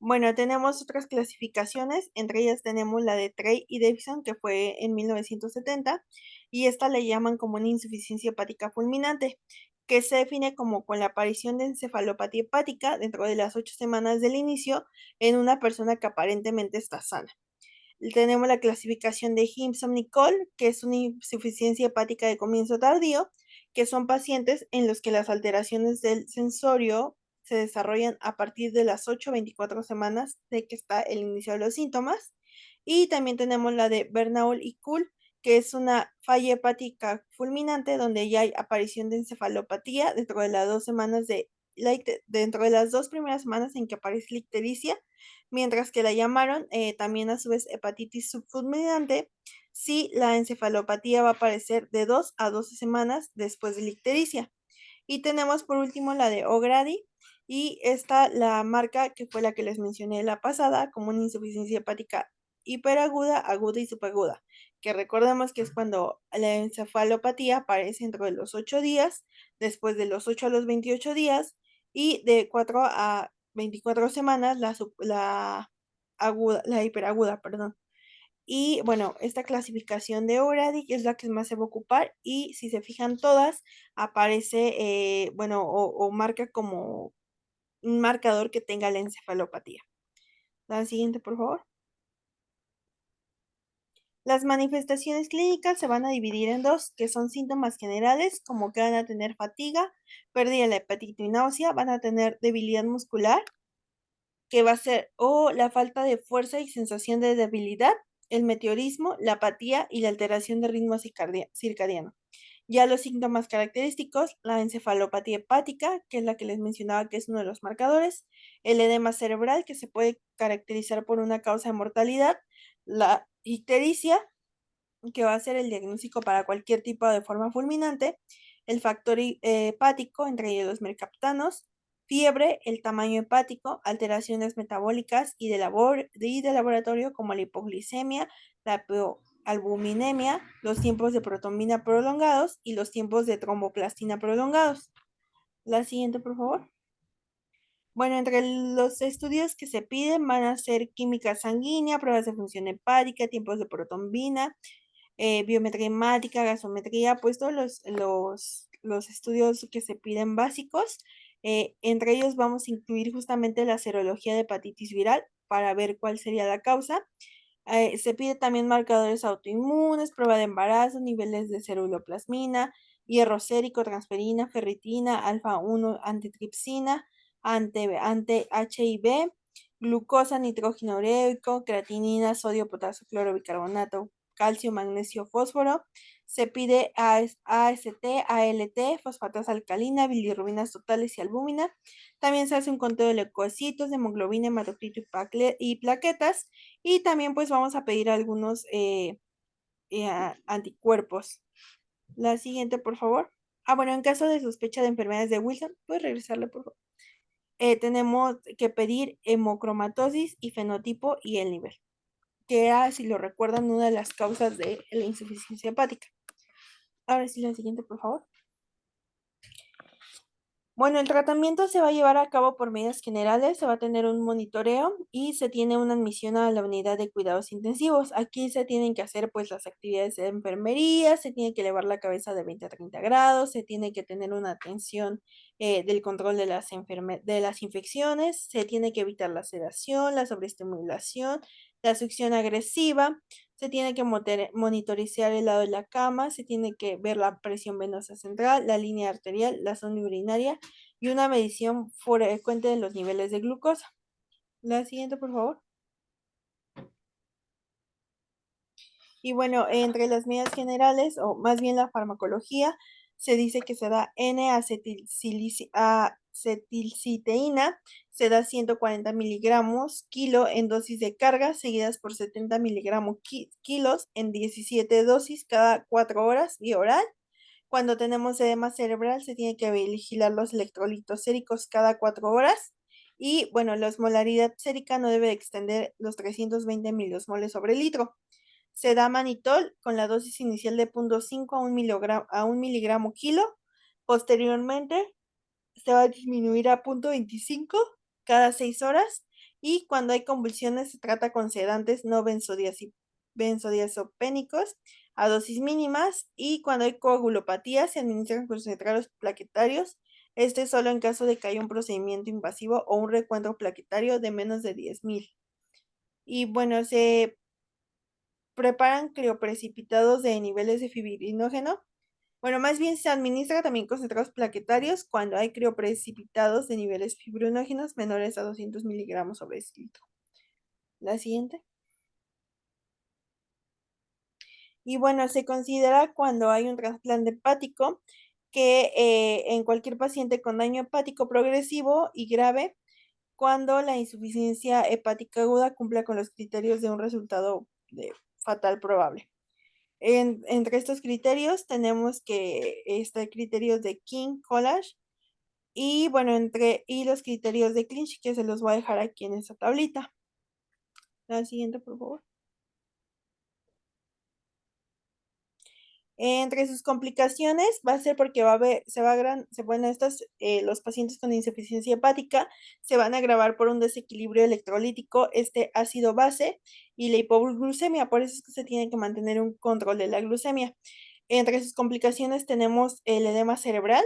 Bueno, tenemos otras clasificaciones, entre ellas tenemos la de Trey y Davison, que fue en 1970, y esta le llaman como una insuficiencia hepática fulminante, que se define como con la aparición de encefalopatía hepática dentro de las 8 semanas del inicio en una persona que aparentemente está sana. Tenemos la clasificación de Gibson-Nicol, que es una insuficiencia hepática de comienzo tardío, que son pacientes en los que las alteraciones del sensorio se desarrollan a partir de las 8 a 24 semanas de que está el inicio de los síntomas. Y también tenemos la de Bernaul y Kuhl, que es una falla hepática fulminante donde ya hay aparición de encefalopatía dentro de las 2 semanas dentro de las 2 primeras semanas en que aparece la ictericia, mientras que la llamaron también a su vez hepatitis subfulminante si la encefalopatía va a aparecer de 2 a 12 semanas después de la ictericia. Y tenemos por último la de O'Grady, y esta la marca que fue la que les mencioné la pasada como una insuficiencia hepática hiperaguda, aguda y subaguda, que recordemos que es cuando la encefalopatía aparece dentro de los 8 días, después de los 8 a los 28 días, y de 4 a 24 semanas la hiperaguda, perdón. Y bueno, esta clasificación de O'Grady es la que más se va a ocupar, y si se fijan todas, aparece, bueno, o marca como un marcador que tenga la encefalopatía. La siguiente, por favor. Las manifestaciones clínicas se van a dividir en dos, que son síntomas generales, como que van a tener fatiga, pérdida del apetito y náusea, van a tener debilidad muscular, que va a ser o la falta de fuerza y sensación de debilidad, el meteorismo, la apatía y la alteración de ritmo circadiano. Ya los síntomas característicos, la encefalopatía hepática, que es la que les mencionaba que es uno de los marcadores, el edema cerebral, que se puede caracterizar por una causa de mortalidad, la ictericia, que va a ser el diagnóstico para cualquier tipo de forma fulminante, el factor hepático, entre ellos los mercaptanos, fiebre, el tamaño hepático, alteraciones metabólicas y de laboratorio como la hipoglicemia, la albuminemia, los tiempos de protonina prolongados y los tiempos de tromboplastina prolongados. La siguiente, por favor. Bueno, entre los estudios que se piden van a ser química sanguínea, pruebas de función hepática, tiempos de protombina, biometría hemática, gasometría, pues todos los estudios que se piden básicos. Entre ellos vamos a incluir justamente la serología de hepatitis viral para ver cuál sería la causa. Se pide también marcadores autoinmunes, prueba de embarazo, niveles de ceruloplasmina, hierro sérico, transferina, ferritina, alfa-1 antitripsina, ante HIV, glucosa, nitrógeno ureico, creatinina, sodio, potasio, cloro, bicarbonato, calcio, magnesio, fósforo. Se pide AST, ALT, fosfatasa alcalina, bilirrubinas totales y albúmina. También se hace un conteo de leucocitos, de hemoglobina, hematocrito y plaquetas. Y también pues vamos a pedir algunos anticuerpos. La siguiente, por favor. Bueno, en caso de sospecha de enfermedades de Wilson, ¿puedes regresarle, por favor? Tenemos que pedir hemocromatosis y fenotipo y el nivel. que era, si lo recuerdan, una de las causas de la insuficiencia hepática. Ahora sí, la siguiente, por favor. Bueno, el tratamiento se va a llevar a cabo por medidas generales, se va a tener un monitoreo y se tiene una admisión a la unidad de cuidados intensivos. Aquí se tienen que hacer pues las actividades de enfermería, se tiene que elevar la cabeza de 20 a 30 grados, se tiene que tener una atención del control de de las infecciones, se tiene que evitar la sedación, la sobreestimulación, la succión agresiva, se tiene que monitorizar el lado de la cama, se tiene que ver la presión venosa central, la línea arterial, la zona urinaria y una medición frecuente de los niveles de glucosa. La siguiente, por favor. Y bueno, entre las medidas generales, o más bien la farmacología, se dice que se da N-acetilciteína, se da 140 miligramos kilo en dosis de carga, seguidas por 70 miligramos kilos en 17 dosis cada 4 horas y oral. Cuando tenemos edema cerebral, se tiene que vigilar los electrolitos séricos cada 4 horas. Y bueno, la osmolaridad sérica no debe extender los 320 miliosmoles sobre litro. Se da manitol con la dosis inicial de 0.5 a 1 miligramo kilo. Posteriormente, se va a disminuir a 0.25 cada 6 horas. Y cuando hay convulsiones, se trata con sedantes no benzodiazepínicos a dosis mínimas. Y cuando hay coagulopatía, se administran concentrados plaquetarios. Este solo en caso de que haya un procedimiento invasivo o un recuento plaquetario de menos de 10.000. Y bueno, se preparan crioprecipitados de niveles de fibrinógeno. Bueno, más bien se administra también concentrados plaquetarios cuando hay crioprecipitados de niveles fibrinógenos menores a 200 miligramos sobre litro. La siguiente. Y bueno, se considera cuando hay un trasplante hepático que en cualquier paciente con daño hepático progresivo y grave, cuando la insuficiencia hepática aguda cumpla con los criterios de un resultado fatal probable. Entre estos criterios tenemos que criterios de King Collage y bueno, y los criterios de Clinch, que se los voy a dejar aquí en esta tablita. La siguiente, por favor. Entre sus complicaciones va a ser porque los pacientes con insuficiencia hepática se van a agravar por un desequilibrio electrolítico, ácido base y la hipoglucemia, por eso es que se tiene que mantener un control de la glucemia. Entre sus complicaciones tenemos el edema cerebral,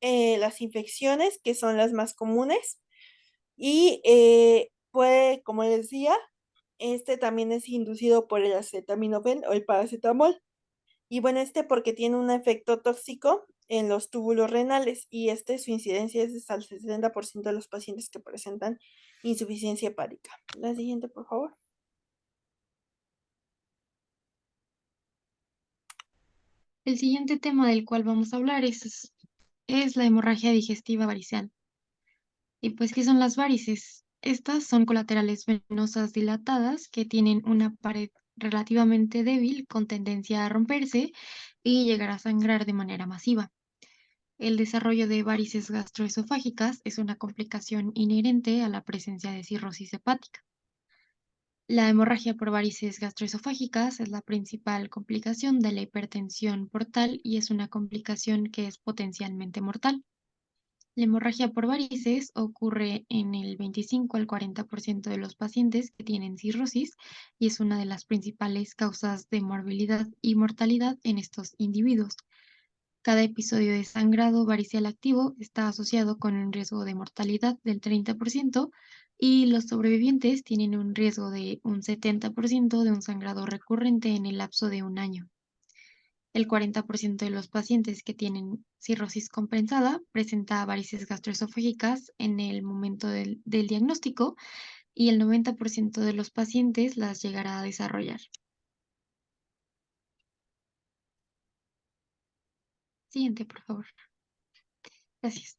las infecciones, que son las más comunes, y puede, como les decía, también es inducido por el acetaminofén o el paracetamol. Y bueno, porque tiene un efecto tóxico en los túbulos renales y su incidencia es hasta el 60% de los pacientes que presentan insuficiencia hepática. La siguiente, por favor. El siguiente tema del cual vamos a hablar es la hemorragia digestiva varicial. Y pues, ¿qué son las varices? Estas son colaterales venosas dilatadas que tienen una pared relativamente débil con tendencia a romperse y llegar a sangrar de manera masiva. El desarrollo de varices gastroesofágicas es una complicación inherente a la presencia de cirrosis hepática. La hemorragia por varices gastroesofágicas es la principal complicación de la hipertensión portal y es una complicación que es potencialmente mortal. La hemorragia por varices ocurre en el 25 al 40% de los pacientes que tienen cirrosis y es una de las principales causas de morbilidad y mortalidad en estos individuos. Cada episodio de sangrado varicial activo está asociado con un riesgo de mortalidad del 30% y los sobrevivientes tienen un riesgo de un 70% de un sangrado recurrente en el lapso de un año. El 40% de los pacientes que tienen cirrosis compensada presenta varices gastroesofágicas en el momento del diagnóstico y el 90% de los pacientes las llegará a desarrollar. Siguiente, por favor. Gracias.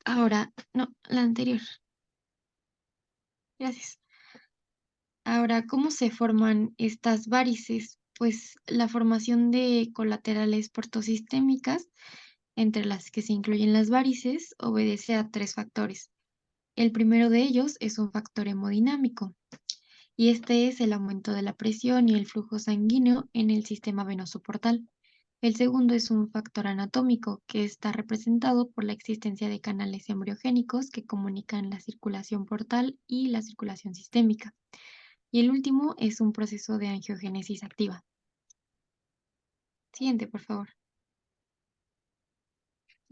Ahora, no, la anterior. Gracias. Ahora, ¿cómo se forman estas varices? Pues la formación de colaterales portosistémicas, entre las que se incluyen las varices, obedece a tres factores. El primero de ellos es un factor hemodinámico. y este es el aumento de la presión y el flujo sanguíneo en el sistema venoso portal. El segundo es un factor anatómico que está representado por la existencia de canales embriogénicos que comunican la circulación portal y la circulación sistémica. Y el último es un proceso de angiogénesis activa. Siguiente, por favor.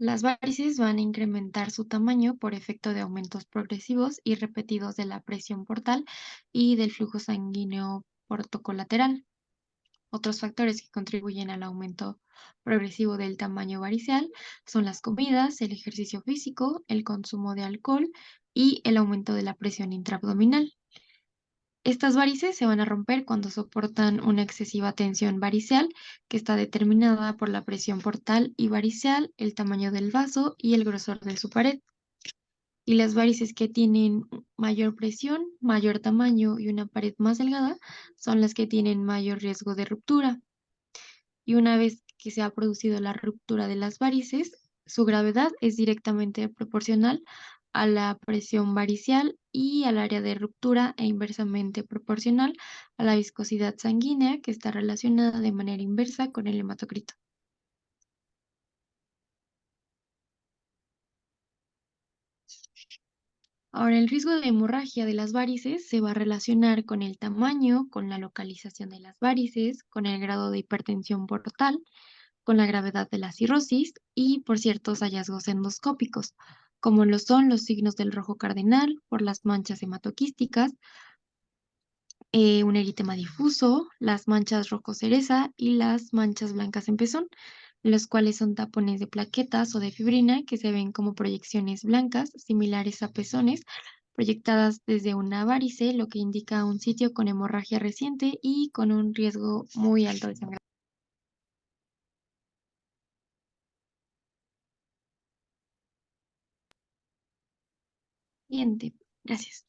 Las varices van a incrementar su tamaño por efecto de aumentos progresivos y repetidos de la presión portal y del flujo sanguíneo portocolateral. Otros factores que contribuyen al aumento progresivo del tamaño varicial son las comidas, el ejercicio físico, el consumo de alcohol y el aumento de la presión intraabdominal. Estas varices se van a romper cuando soportan una excesiva tensión varicial que está determinada por la presión portal y varicial, el tamaño del vaso y el grosor de su pared. Y las varices que tienen mayor presión, mayor tamaño y una pared más delgada son las que tienen mayor riesgo de ruptura. Y una vez que se ha producido la ruptura de las varices, su gravedad es directamente proporcional a la presión varicial y al área de ruptura e inversamente proporcional a la viscosidad sanguínea que está relacionada de manera inversa con el hematocrito. Ahora, el riesgo de hemorragia de las varices se va a relacionar con el tamaño, con la localización de las varices, con el grado de hipertensión portal, con la gravedad de la cirrosis y por ciertos hallazgos endoscópicos, como lo son los signos del rojo cardenal por las manchas hematoquísticas, un eritema difuso, las manchas rojo cereza y las manchas blancas en pezón, los cuales son tapones de plaquetas o de fibrina que se ven como proyecciones blancas similares a pezones proyectadas desde una varice, lo que indica un sitio con hemorragia reciente y con un riesgo muy alto de sangrado. Siguiente, gracias.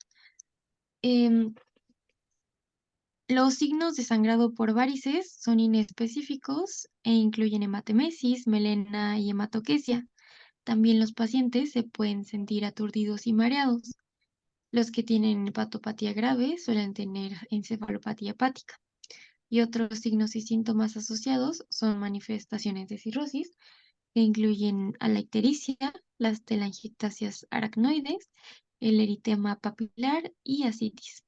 Em, los signos de sangrado por varices son inespecíficos e incluyen hematemesis, melena y hematoquesia. También los pacientes se pueden sentir aturdidos y mareados. Los que tienen hepatopatía grave suelen tener encefalopatía hepática. Y otros signos y síntomas asociados son manifestaciones de cirrosis, que incluyen a la ictericia, las telangiectasias aracnoides, el eritema papilar y ascitis.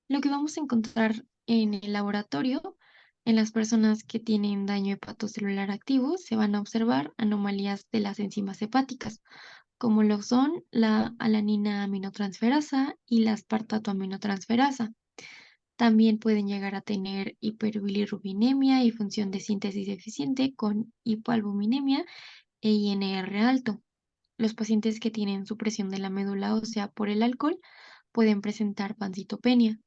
Lo que vamos a encontrar en el laboratorio, en las personas que tienen daño hepatocelular activo, se van a observar anomalías de las enzimas hepáticas, como lo son la alanina aminotransferasa y la aspartato-aminotransferasa. También pueden llegar a tener hiperbilirrubinemia y función de síntesis deficiente con hipoalbuminemia e INR alto. Los pacientes que tienen supresión de la médula ósea por el alcohol pueden presentar pancitopenia.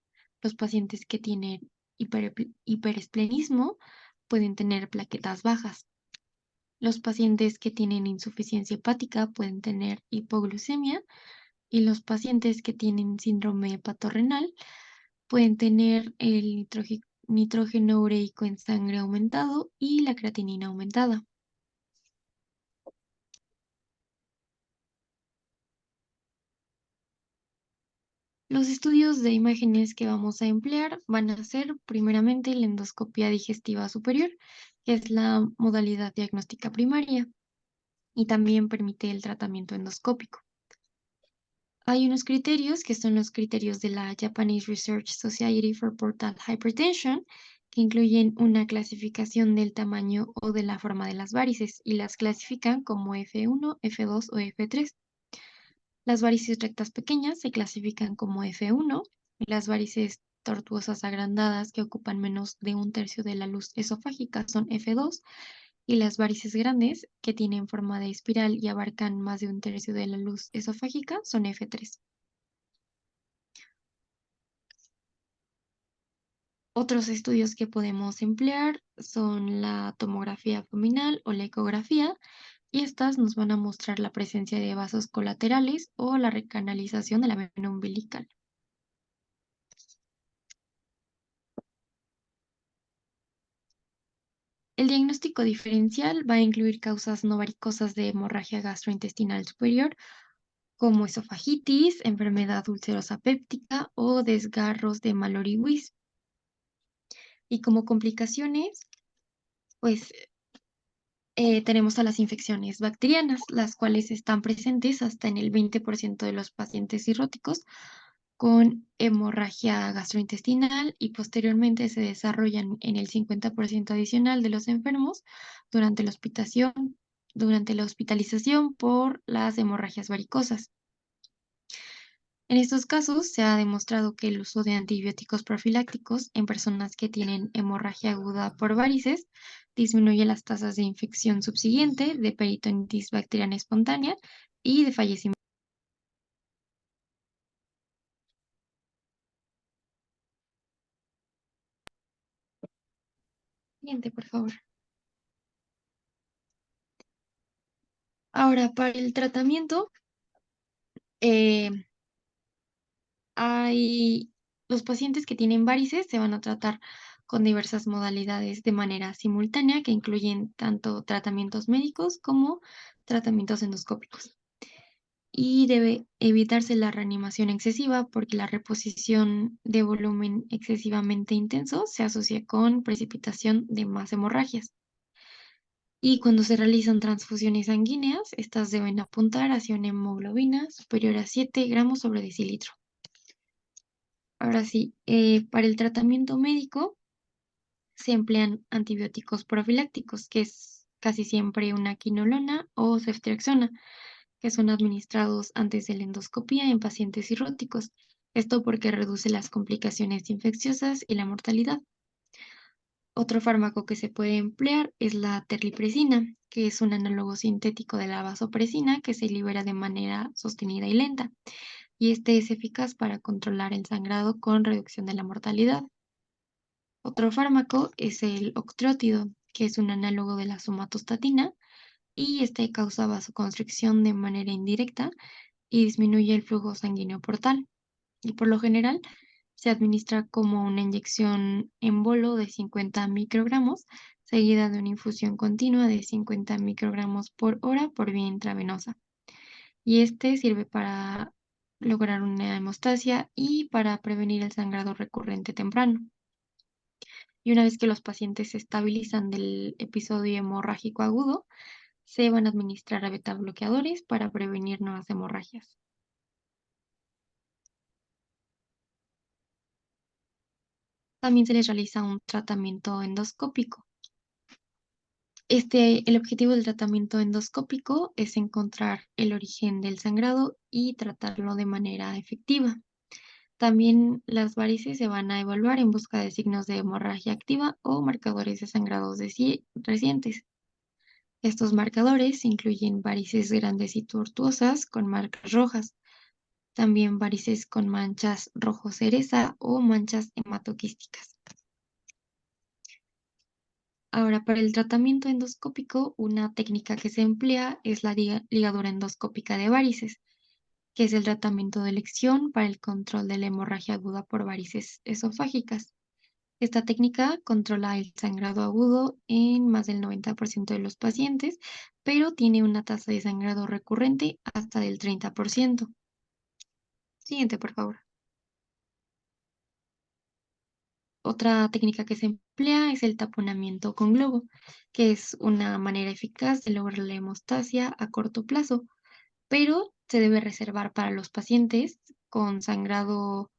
Los pacientes que tienen hiperesplenismo pueden tener plaquetas bajas. Los pacientes que tienen insuficiencia hepática pueden tener hipoglucemia y los pacientes que tienen síndrome hepatorrenal pueden tener el nitrógeno ureico en sangre aumentado y la creatinina aumentada. Los estudios de imágenes que vamos a emplear van a ser primeramente la endoscopia digestiva superior, que es la modalidad diagnóstica primaria y también permite el tratamiento endoscópico. Hay unos criterios que son los criterios de la Japanese Research Society for Portal Hypertension, que incluyen una clasificación del tamaño o de la forma de las varices y las clasifican como F1, F2 o F3. Las varices rectas pequeñas se clasifican como F1, y las varices tortuosas agrandadas que ocupan menos de un tercio de la luz esofágica son F2, y las varices grandes que tienen forma de espiral y abarcan más de un tercio de la luz esofágica son F3. Otros estudios que podemos emplear son la tomografía abdominal o la ecografía, y estas nos van a mostrar la presencia de vasos colaterales o la recanalización de la vena umbilical. El diagnóstico diferencial va a incluir causas no varicosas de hemorragia gastrointestinal superior como esofagitis, enfermedad ulcerosa péptica o desgarros de Mallory-Weiss. Y como complicaciones, pues tenemos a las infecciones bacterianas, las cuales están presentes hasta en el 20% de los pacientes cirróticos con hemorragia gastrointestinal y posteriormente se desarrollan en el 50% adicional de los enfermos durante durante la hospitalización por las hemorragias varicosas. En estos casos se ha demostrado que el uso de antibióticos profilácticos en personas que tienen hemorragia aguda por varices disminuye las tasas de infección subsiguiente, de peritonitis bacteriana espontánea y de fallecimiento. Siguiente, por favor. Ahora, para el tratamiento, eh, hay los pacientes que tienen varices se van a tratar con diversas modalidades de manera simultánea que incluyen tanto tratamientos médicos como tratamientos endoscópicos. Y debe evitarse la reanimación excesiva porque la reposición de volumen excesivamente intenso se asocia con precipitación de más hemorragias. Y cuando se realizan transfusiones sanguíneas, estas deben apuntar hacia una hemoglobina superior a 7 gramos sobre decilitro. Ahora sí, para el tratamiento médico se emplean antibióticos profilácticos, que es casi siempre una quinolona o ceftriaxona, que son administrados antes de la endoscopía en pacientes cirróticos. Esto porque reduce las complicaciones infecciosas y la mortalidad. Otro fármaco que se puede emplear es la terlipresina, que es un análogo sintético de la vasopresina que se libera de manera sostenida y lenta, y este es eficaz para controlar el sangrado con reducción de la mortalidad. Otro fármaco es el octreótido, que es un análogo de la somatostatina, y este causa vasoconstricción de manera indirecta y disminuye el flujo sanguíneo portal. Y por lo general se administra como una inyección en bolo de 50 microgramos, seguida de una infusión continua de 50 microgramos por hora por vía intravenosa. Y este sirve para lograr una hemostasia y para prevenir el sangrado recurrente temprano. Y una vez que los pacientes se estabilizan del episodio hemorrágico agudo, se van a administrar a beta bloqueadores para prevenir nuevas hemorragias. También se les realiza un tratamiento endoscópico. El objetivo del tratamiento endoscópico es encontrar el origen del sangrado y tratarlo de manera efectiva. También las varices se van a evaluar en busca de signos de hemorragia activa o marcadores de sangrados recientes. Estos marcadores incluyen varices grandes y tortuosas con marcas rojas, también varices con manchas rojo cereza o manchas hematoquísticas. Ahora, para el tratamiento endoscópico, una técnica que se emplea es la ligadura endoscópica de varices, que es el tratamiento de elección para el control de la hemorragia aguda por varices esofágicas. Esta técnica controla el sangrado agudo en más del 90% de los pacientes, pero tiene una tasa de sangrado recurrente hasta del 30%. Siguiente, por favor. Otra técnica que se emplea es el taponamiento con globo, que es una manera eficaz de lograr la hemostasia a corto plazo, pero se debe reservar para los pacientes con sangrado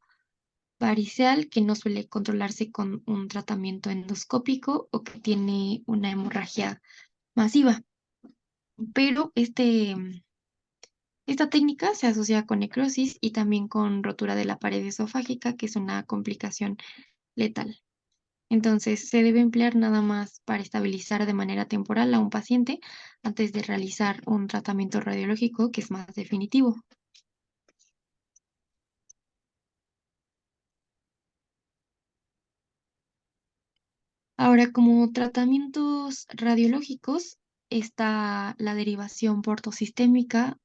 variceal que no suele controlarse con un tratamiento endoscópico o que tiene una hemorragia masiva. Pero esta técnica se asocia con necrosis y también con rotura de la pared esofágica, que es una complicación letal. Entonces, se debe emplear nada más para estabilizar de manera temporal a un paciente antes de realizar un tratamiento radiológico que es más definitivo. Ahora, como tratamientos radiológicos, está la derivación portosistémica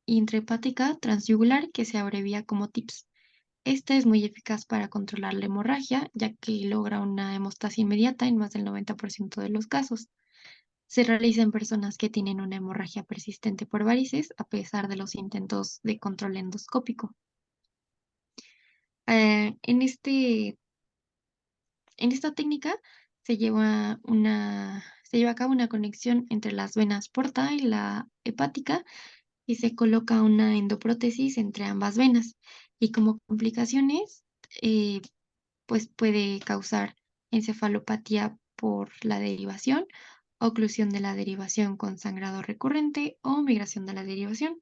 intrahepática transyugular, que se abrevia como TIPS. Esta es muy eficaz para controlar la hemorragia, ya que logra una hemostasia inmediata en más del 90% de los casos. Se realiza en personas que tienen una hemorragia persistente por varices a pesar de los intentos de control endoscópico. Eh, en este, en esta técnica se lleva a cabo una conexión entre las venas porta y la hepática y se coloca una endoprótesis entre ambas venas. Y como complicaciones, eh, pues puede causar encefalopatía por la derivación, oclusión de la derivación con sangrado recurrente o migración de la derivación.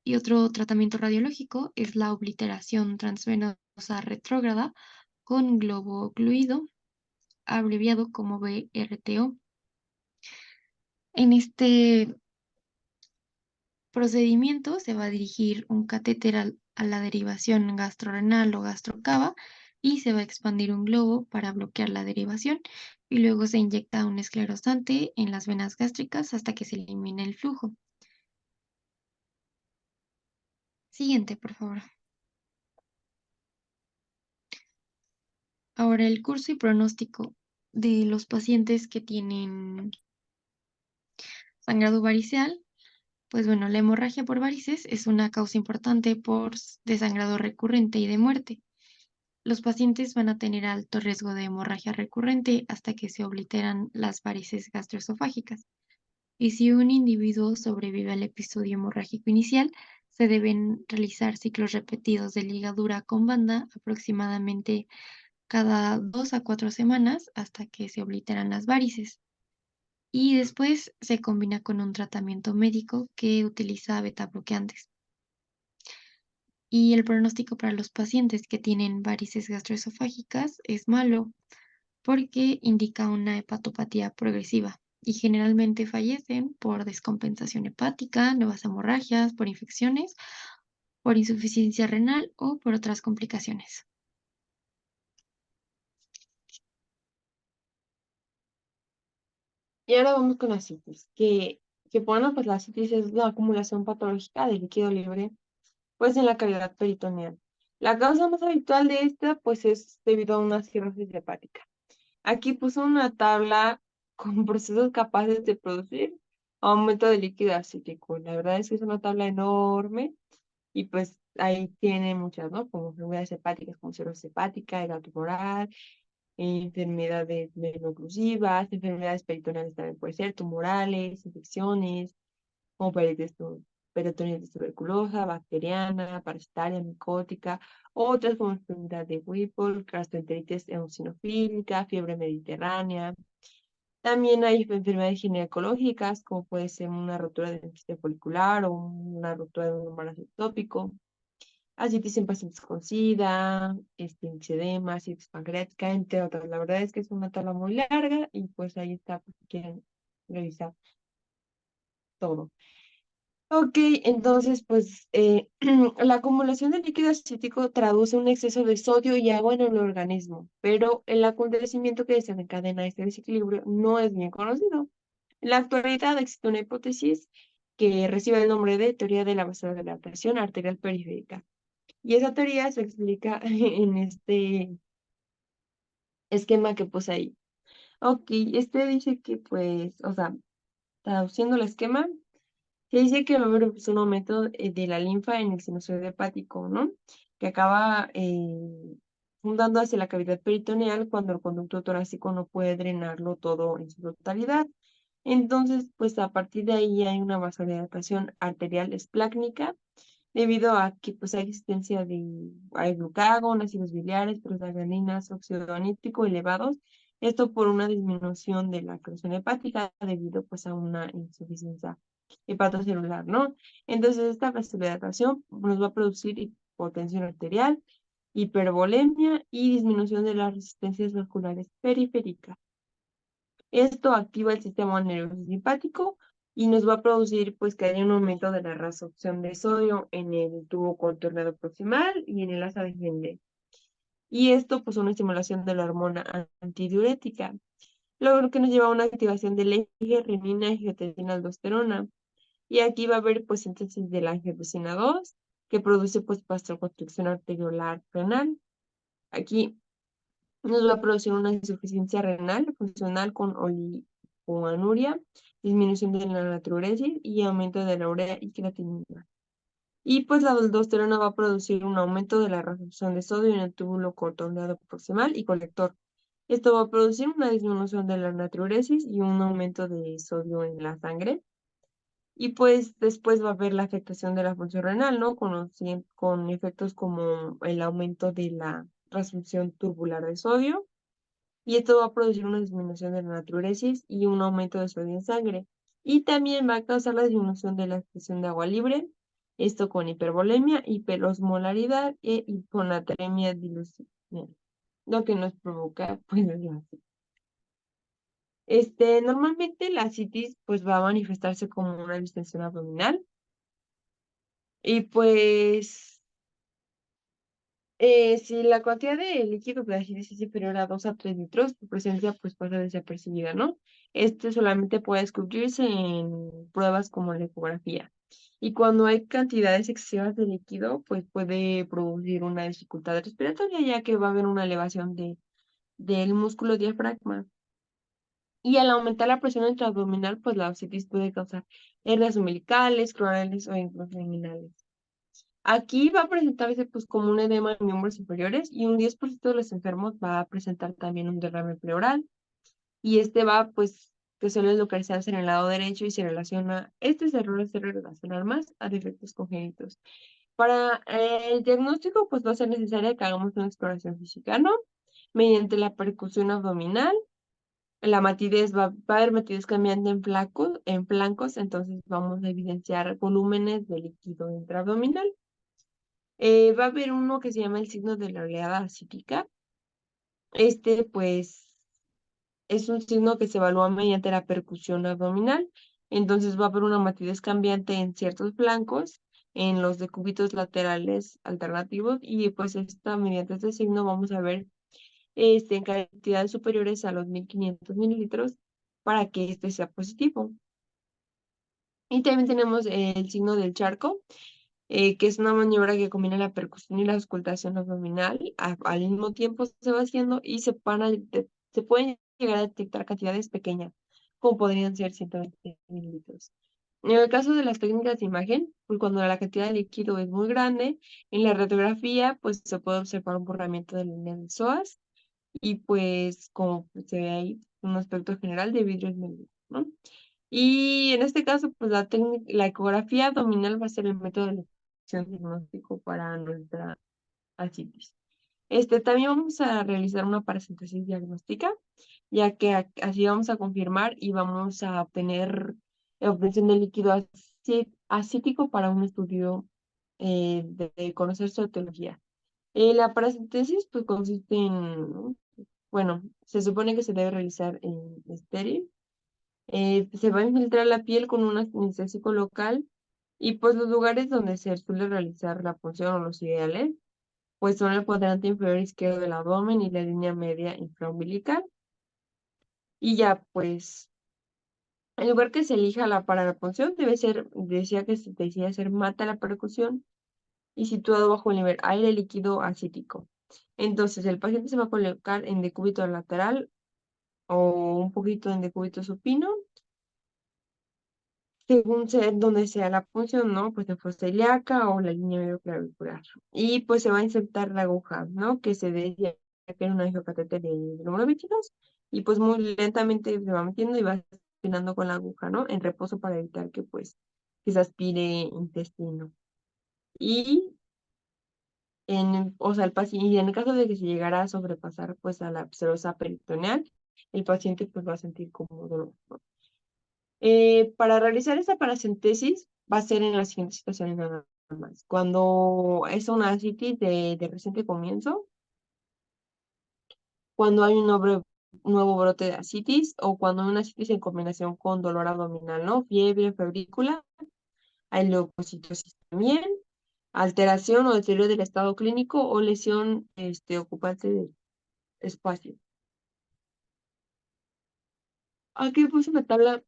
Y otro tratamiento radiológico es la obliteración transvenosa retrógrada con globo ocluido, abreviado como BRTO. En este procedimiento se va a dirigir un catéter a la derivación gastrorenal o gastrocava y se va a expandir un globo para bloquear la derivación y luego se inyecta un esclerosante en las venas gástricas hasta que se elimine el flujo. Siguiente, por favor. Ahora el curso y pronóstico de los pacientes que tienen sangrado variceal. Pues bueno, la hemorragia por varices es una causa importante de sangrado recurrente y de muerte. Los pacientes van a tener alto riesgo de hemorragia recurrente hasta que se obliteran las varices gastroesofágicas. Y si un individuo sobrevive al episodio hemorrágico inicial, se deben realizar ciclos repetidos de ligadura con banda aproximadamente cada 2 a 4 semanas hasta que se obliteran las varices. Y después se combina con un tratamiento médico que utiliza betabloqueantes. Y el pronóstico para los pacientes que tienen varices gastroesofágicas es malo porque indica una hepatopatía progresiva y generalmente fallecen por descompensación hepática, nuevas hemorragias, por infecciones, por insuficiencia renal o por otras complicaciones. Y ahora vamos con la citis, que bueno, pues la citis es la acumulación patológica de líquido libre, pues en la cavidad peritoneal. La causa más habitual de esta, pues es debido a una cirrosis hepática. Aquí puso una tabla con procesos capaces de producir aumento de líquido acítico. La verdad es que es una tabla enorme y pues ahí tiene muchas, ¿no? Como enfermedades hepáticas, como cirrosis hepática, hígado tumoral, enfermedades veno-oclusivas, enfermedades peritoneales también puede ser, tumorales, infecciones, como peritonitis tuberculosa, bacteriana, parasitaria, micótica, otras como enfermedad de Whipple, gastroenteritis eosinofílica, fiebre mediterránea. También hay enfermedades ginecológicas, como puede ser una rotura del quiste folicular o una rotura de un embarazo ectópico. Ascitis en pacientes con SIDA, eczema, ascitis pancreática, entre otras. La verdad es que es una tabla muy larga y pues ahí está, pues, si quieren revisar todo. Ok, entonces, pues la acumulación de líquido acítico traduce un exceso de sodio y agua en el organismo, pero el acontecimiento que desencadena este desequilibrio no es bien conocido. En la actualidad existe una hipótesis que recibe el nombre de teoría de la vasodilatación arterial periférica. Y esa teoría se explica en este esquema que puse ahí. Ok, este dice que pues, o sea, traduciendo el esquema, se dice que va a haber pues, un aumento de la linfa en el sinusoide hepático, ¿no? Que acaba fundando hacia la cavidad peritoneal cuando el conducto torácico no puede drenarlo todo en su totalidad. Entonces, pues a partir de ahí hay una vasodilatación arterial esplácnica debido a que pues hay existencia hay glucagón, ácidos biliares, prostaglandinas, óxido nítrico elevados. Esto por una disminución de la creación hepática debido pues a una insuficiencia hepatocelular, ¿no? Entonces esta vasodilatación nos va a producir hipotensión arterial, hipervolemia y disminución de las resistencias vasculares periféricas. Esto activa el sistema nervioso simpático y nos va a producir pues que haya un aumento de la reabsorción de sodio en el tubo contornado proximal y en el asa descendente. Y esto pues una estimulación de la hormona antidiurética, lo que nos lleva a una activación del eje renina, angiotensina, aldosterona. Y aquí va a haber pues síntesis de la angiotensina 2 que produce pues vasoconstricción arteriolar renal. Aquí nos va a producir una insuficiencia renal funcional con oligonuria, disminución de la natriuresis y aumento de la urea y creatinina. Y pues la aldosterona va a producir un aumento de la resorción de sodio en el túbulo coronado proximal y colector. Esto va a producir una disminución de la natriuresis y un aumento de sodio en la sangre. Y pues después va a haber la afectación de la función renal, ¿no? Con efectos como el aumento de la resorción tubular de sodio. Y esto va a producir una disminución de la natriuresis y un aumento de sodio en sangre. Y también va a causar la disminución de la expresión de agua libre, esto con hipervolemia, hiperosmolaridad e hiponatremia dilucional, lo que nos provoca, pues, la asitis. Normalmente la asitis, pues, va a manifestarse como una distensión abdominal y, pues, si la cantidad de líquido de acidez es inferior a 2 a 3 litros, tu presencia pues pasa desapercibida, ¿no? Este solamente puede descubrirse en pruebas como la ecografía. Y cuando hay cantidades excesivas de líquido, pues puede producir una dificultad respiratoria, ya que va a haber una elevación del músculo diafragma. Y al aumentar la presión intraabdominal, pues la ascitis puede causar hernias umbilicales, cronales o incluso inguinales. Aquí va a presentarse pues como un edema en miembros inferiores y un 10% de los enfermos va a presentar también un derrame pleural y va pues que suele localizarse en el lado derecho y se relaciona, errores se relacionan más a defectos congénitos. Para el diagnóstico pues va a ser necesario que hagamos una exploración física, ¿no? Mediante la percusión abdominal, la matidez va a haber matidez cambiante en flancos, entonces vamos a evidenciar volúmenes de líquido intraabdominal. Va a haber uno que se llama el signo de la oleada acítica. Pues, es un signo que se evalúa mediante la percusión abdominal. Entonces, va a haber una matidez cambiante en ciertos flancos, en los decúbitos laterales alternativos, y pues mediante este signo vamos a ver en cantidades superiores a los 1500 mililitros para que este sea positivo. Y también tenemos el signo del charco, que es una maniobra que combina la percusión y la auscultación abdominal. Al mismo tiempo se va haciendo y se pueden llegar a detectar cantidades pequeñas, como podrían ser 120 mililitros. En el caso de las técnicas de imagen, pues cuando la cantidad de líquido es muy grande, en la radiografía pues se puede observar un borramiento de líneas de psoas y pues como se ve ahí, un aspecto general de vidrio esmerilado, ¿no? Y en este caso, pues la ecografía abdominal va a ser el método de elección diagnóstico para nuestra ascitis. También vamos a realizar una paracentesis diagnóstica, ya que así vamos a confirmar y vamos a obtener obtención de líquido acítico para un estudio de conocer su etiología. La paracentesis pues consiste en, bueno, se supone que se debe realizar en estéril. Se va a infiltrar la piel con un anestésico local y pues los lugares donde se suele realizar la punción o los ideales pues son el cuadrante inferior izquierdo del abdomen y la línea media infraumbilical. Y ya pues el lugar que se elija para la punción decía que se decía ser mata la percusión y situado bajo el nivel aire líquido acítico. Entonces el paciente se va a colocar en decúbito lateral o un poquito en decúbito supino según donde sea la punción, ¿no? Pues en fosa ilíaca o la línea medioclavicular. Y pues se va a insertar la aguja, ¿no? Que se decía que era un angiocatéter de número 22 y pues muy lentamente se va metiendo y va aspirando con la aguja, ¿no? En reposo para evitar que se aspire intestino. Y o sea, y en el caso de que se llegara a sobrepasar pues a la pserosa peritoneal, el paciente pues va a sentir como dolor, ¿no? Para realizar esta paracentesis va a ser en las siguientes situaciones nada más. Cuando es una ascitis de reciente comienzo, cuando hay un nuevo brote de ascitis o cuando hay una ascitis en combinación con dolor abdominal, ¿no? Fiebre, febrícula, hay leucocitosis también, alteración o deterioro del estado clínico o lesión ocupante del espacio. Aquí puse una tabla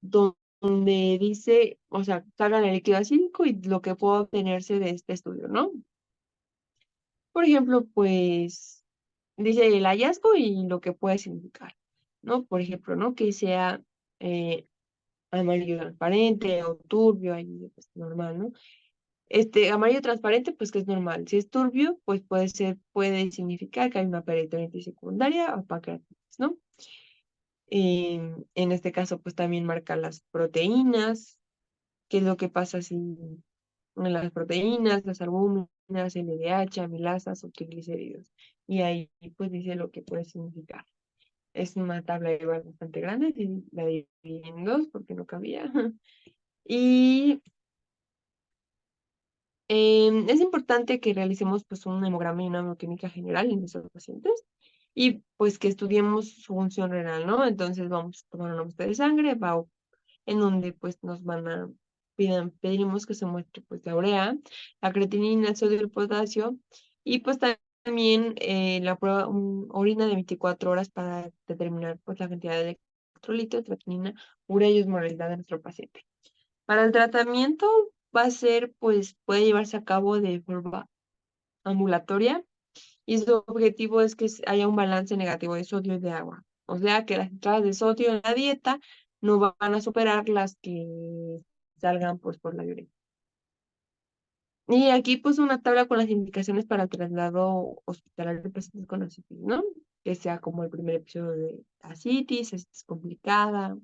donde dice, o sea, cargan el líquido acídico y lo que puede obtenerse de este estudio, ¿no? Por ejemplo, pues dice el hallazgo y lo que puede significar, ¿no? Por ejemplo, ¿no? Que sea eh, amarillo transparente o turbio, ahí pues normal, ¿no? Amarillo transparente, pues que es normal. Si es turbio, pues puede significar que hay una peritonitis secundaria o pancreatitis, ¿no? En este caso, pues también marca las proteínas, qué es lo que pasa si en las proteínas, las albúminas, LDH, amilasas o triglicéridos. Y ahí pues dice lo que puede significar. Es una tabla igual bastante grande, y la dividí en dos porque no cabía. Y es importante que realicemos pues un hemograma y una bioquímica general en nuestros pacientes y pues que estudiemos su función renal, ¿no? Entonces vamos a tomar una muestra de sangre, en donde pues nos van a pediremos que se muestre pues la urea, la creatinina, el sodio y el potasio y pues también la prueba orina de 24 horas para determinar pues la cantidad de electrolitos, creatinina, urea y osmolaridad de nuestro paciente. Para el tratamiento va a ser pues puede llevarse a cabo de forma ambulatoria y su objetivo es que haya un balance negativo de sodio y de agua. O sea, que las entradas de sodio en la dieta no van a superar las que salgan pues por la urina. Y aquí pues una tabla con las indicaciones para el traslado hospitalario de pacientes con ascitis, ¿no? Que sea como el primer episodio de ascitis complicada,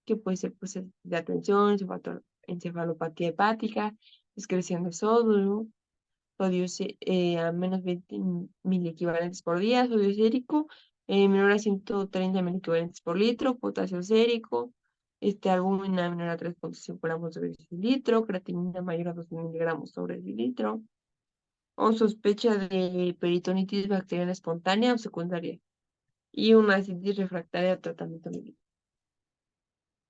que puede ser pues de atención, encefalopatía hepática, excreción de sodio, a menos 20 miliequivalentes por día, sodio sérico, menor a 130 miliequivalentes por litro, potasio sérico, albúmina menor a 3,5 gramos sobre decilitro, creatinina mayor a 2 miligramos sobre decilitro, o sospecha de peritonitis bacteriana espontánea o secundaria, y una acitis refractaria al tratamiento médico.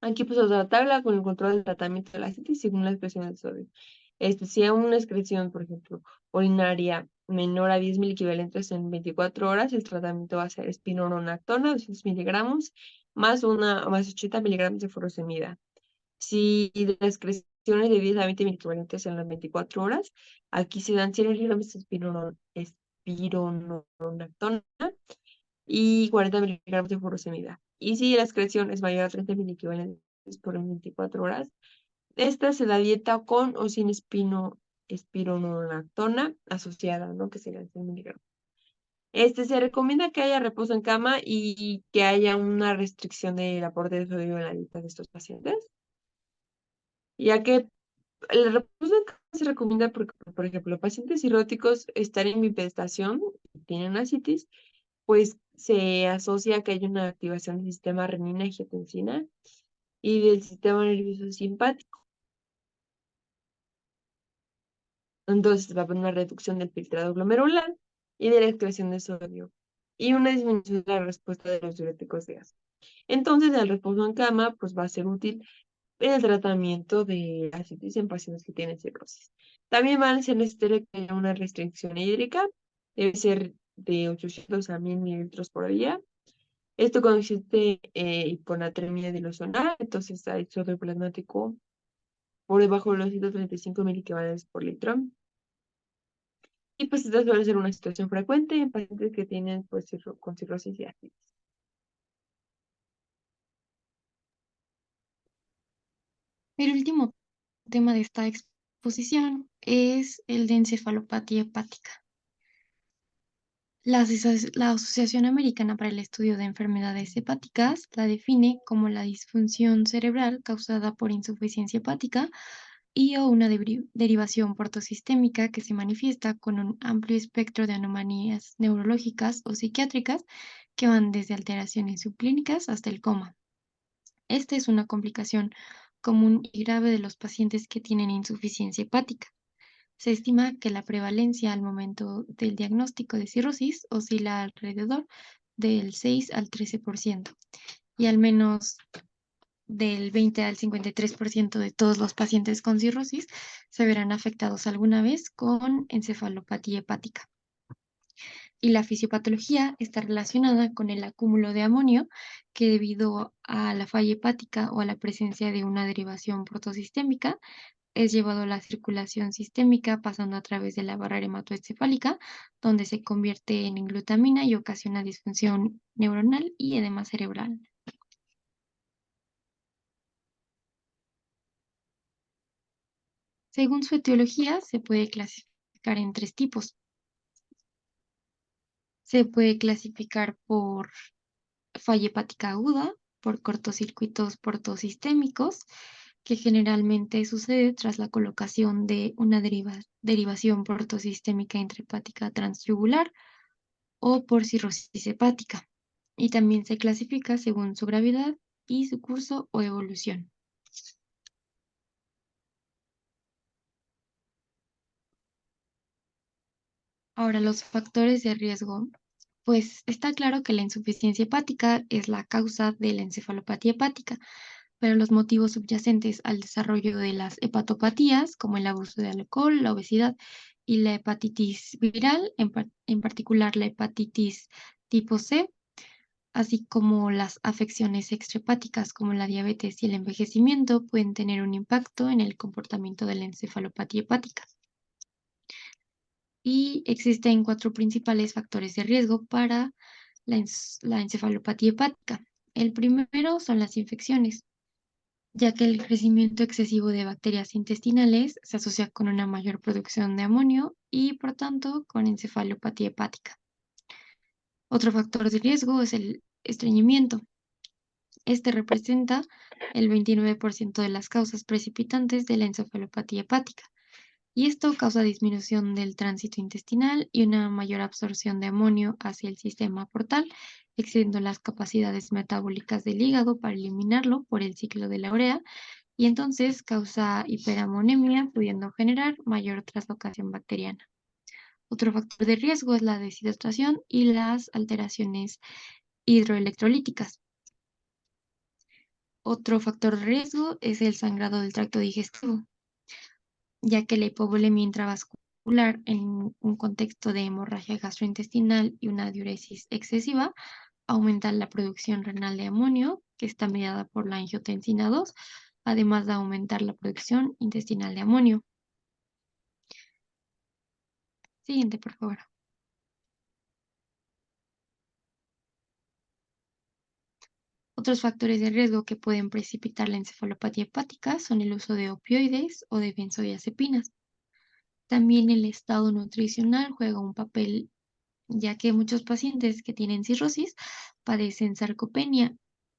Aquí pues otra tabla con el control del tratamiento de la citis según la expresión del sodio. Si hay una excreción, por ejemplo, urinaria menor a 10 equivalentes en 24 horas, el tratamiento va a ser espironolactona, 200 miligramos, más 80 miligramos de furosemida. Si la excreción es de 10 a 20 equivalentes en las 24 horas, aquí se dan 100 miligramos de espironolactona y 40 miligramos de furosemida. Y si la excreción es mayor a 30 equivalentes por 24 horas, esta se da dieta con o sin espironolactona asociada, ¿no? Que serían 100 miligramos. Se recomienda que haya reposo en cama y que haya una restricción del aporte de sodio en la dieta de estos pacientes, ya que el reposo en cama se recomienda porque, por ejemplo, pacientes cirróticos están en bipedestación, tienen ascitis, pues se asocia que hay una activación del sistema renina-angiotensina y del sistema nervioso simpático. Entonces va a haber una reducción del filtrado glomerular y de la excreción de sodio y una disminución de la respuesta de los diuréticos de gas. Entonces el reposo en cama pues va a ser útil en el tratamiento de ascitis en pacientes que tienen cirrosis. También va a ser necesario que haya una restricción hídrica, debe ser de 800 a 1000 mililitros por día. Esto consiste en hiponatremia dilucional, entonces hay sodio plasmático por debajo de los 135 miliquivalentes por litro. Y pues esta suele ser una situación frecuente en pacientes que tienen pues con cirrosis y ascitis. El último tema de esta exposición es el de encefalopatía hepática. La Asociación Americana para el Estudio de Enfermedades Hepáticas la define como la disfunción cerebral causada por insuficiencia hepática y o una derivación portosistémica que se manifiesta con un amplio espectro de anomalías neurológicas o psiquiátricas que van desde alteraciones subclínicas hasta el coma. Esta es una complicación común y grave de los pacientes que tienen insuficiencia hepática. Se estima que la prevalencia al momento del diagnóstico de cirrosis oscila alrededor del 6 al 13% y al menos del 20 al 53% de todos los pacientes con cirrosis se verán afectados alguna vez con encefalopatía hepática. Y la fisiopatología está relacionada con el acúmulo de amonio que debido a la falla hepática o a la presencia de una derivación protosistémica es llevado a la circulación sistémica pasando a través de la barrera hematoencefálica, donde se convierte en glutamina y ocasiona disfunción neuronal y edema cerebral. Según su etiología, se puede clasificar en 3 tipos. Se puede clasificar por falla hepática aguda, por cortocircuitos portosistémicos, que generalmente sucede tras la colocación de una derivación portosistémica intrahepática transyugular o por cirrosis hepática. Y también se clasifica según su gravedad y su curso o evolución. Ahora, los factores de riesgo. Pues está claro que la insuficiencia hepática es la causa de la encefalopatía hepática, pero los motivos subyacentes al desarrollo de las hepatopatías, como el abuso de alcohol, la obesidad y la hepatitis viral, en particular la hepatitis tipo C, así como las afecciones extrahepáticas como la diabetes y el envejecimiento, pueden tener un impacto en el comportamiento de la encefalopatía hepática. Y existen 4 principales factores de riesgo para la encefalopatía hepática. El primero son las infecciones, ya que el crecimiento excesivo de bacterias intestinales se asocia con una mayor producción de amonio y, por tanto, con encefalopatía hepática. Otro factor de riesgo es el estreñimiento. Este representa el 29% de las causas precipitantes de la encefalopatía hepática, y esto causa disminución del tránsito intestinal y una mayor absorción de amonio hacia el sistema portal, excediendo las capacidades metabólicas del hígado para eliminarlo por el ciclo de la urea, y entonces causa hiperamonemia, pudiendo generar mayor translocación bacteriana. Otro factor de riesgo es la deshidratación y las alteraciones hidroelectrolíticas. Otro factor de riesgo es el sangrado del tracto digestivo, ya que la hipovolemia intravascular en un contexto de hemorragia gastrointestinal y una diuresis excesiva aumenta la producción renal de amonio, que está mediada por la angiotensina 2, además de aumentar la producción intestinal de amonio. Siguiente, por favor. Otros factores de riesgo que pueden precipitar la encefalopatía hepática son el uso de opioides o de benzodiazepinas. También el estado nutricional juega un papel, ya que muchos pacientes que tienen cirrosis padecen sarcopenia,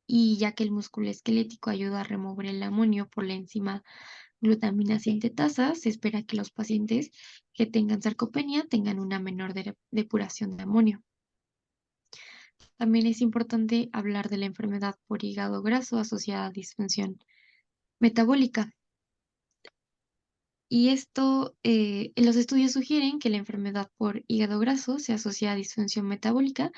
y ya que el músculo esquelético ayuda a remover el amonio por la enzima glutamina sintetasa, se espera que los pacientes que tengan sarcopenia tengan una menor depuración de amonio. También es importante hablar de la enfermedad por hígado graso asociada a disfunción metabólica. Y esto, los estudios sugieren que la enfermedad por hígado graso se asocia a disfunción metabólica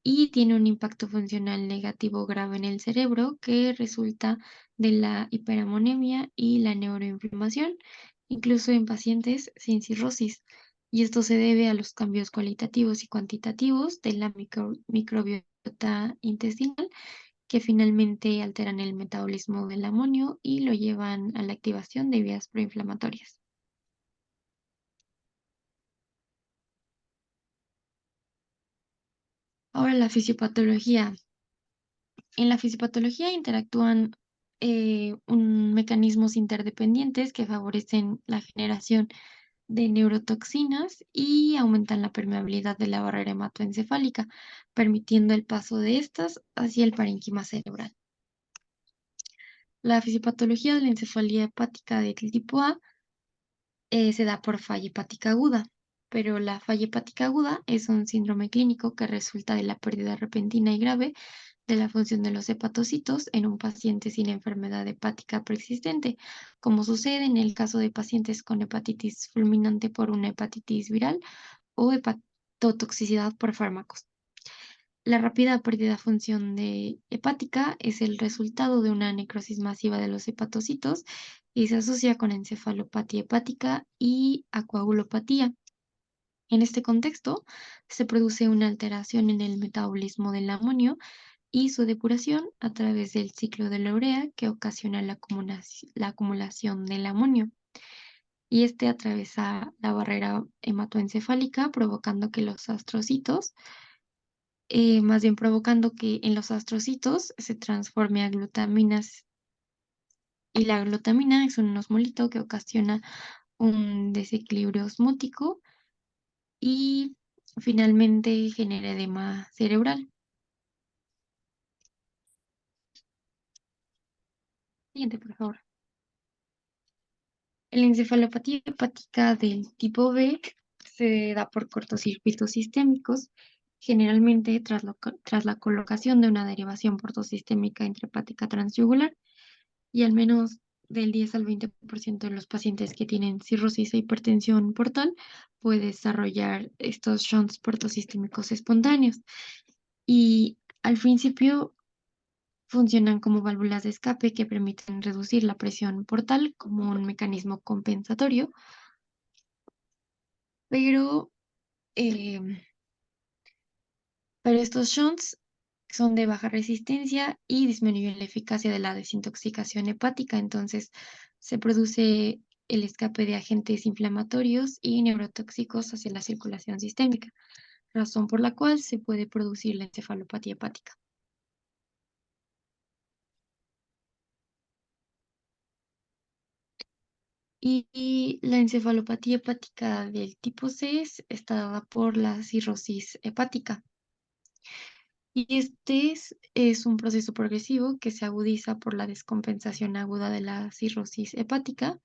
y tiene un impacto funcional negativo grave en el cerebro que resulta de la hiperamonemia y la neuroinflamación, incluso en pacientes sin cirrosis. Y esto se debe a los cambios cualitativos y cuantitativos de la microbiota intestinal, que finalmente alteran el metabolismo del amonio y lo llevan a la activación de vías proinflamatorias. Ahora la fisiopatología. En la fisiopatología interactúan mecanismos interdependientes que favorecen la generación de neurotoxinas y aumentan la permeabilidad de la barrera hematoencefálica, permitiendo el paso de estas hacia el parénquima cerebral. La fisiopatología de la encefalía hepática del tipo A se da por falla hepática aguda, pero la falla hepática aguda es un síndrome clínico que resulta de la pérdida repentina y grave de la función de los hepatocitos en un paciente sin enfermedad hepática preexistente, como sucede en el caso de pacientes con hepatitis fulminante por una hepatitis viral o hepatotoxicidad por fármacos. La rápida pérdida de función hepática es el resultado de una necrosis masiva de los hepatocitos y se asocia con encefalopatía hepática y coagulopatía. En este contexto, se produce una alteración en el metabolismo del amonio y su depuración a través del ciclo de la urea, que ocasiona la acumulación del amonio. y este atraviesa la barrera hematoencefálica, provocando que los astrocitos, más bien provocando que en los astrocitos se transforme a glutaminas. Y la glutamina es un osmolito que ocasiona un desequilibrio osmótico y finalmente genera edema cerebral. Siguiente, por favor. La encefalopatía hepática del tipo B se da por cortocircuitos sistémicos, generalmente tras la colocación de una derivación portosistémica intrahepática transyugular, y al menos del 10 al 20% de los pacientes que tienen cirrosis e hipertensión portal puede desarrollar estos shunts portosistémicos espontáneos. Y al principio funcionan como válvulas de escape que permiten reducir la presión portal como un mecanismo compensatorio, pero, em, pero estos shunts son de baja resistencia y disminuyen la eficacia de la desintoxicación hepática, entonces se produce el escape de agentes inflamatorios y neurotóxicos hacia la circulación sistémica, razón por la cual se puede producir la encefalopatía hepática. Y la encefalopatía hepática del tipo C está dada por la cirrosis hepática. Y es un proceso progresivo que se agudiza por la descompensación aguda de la cirrosis hepática,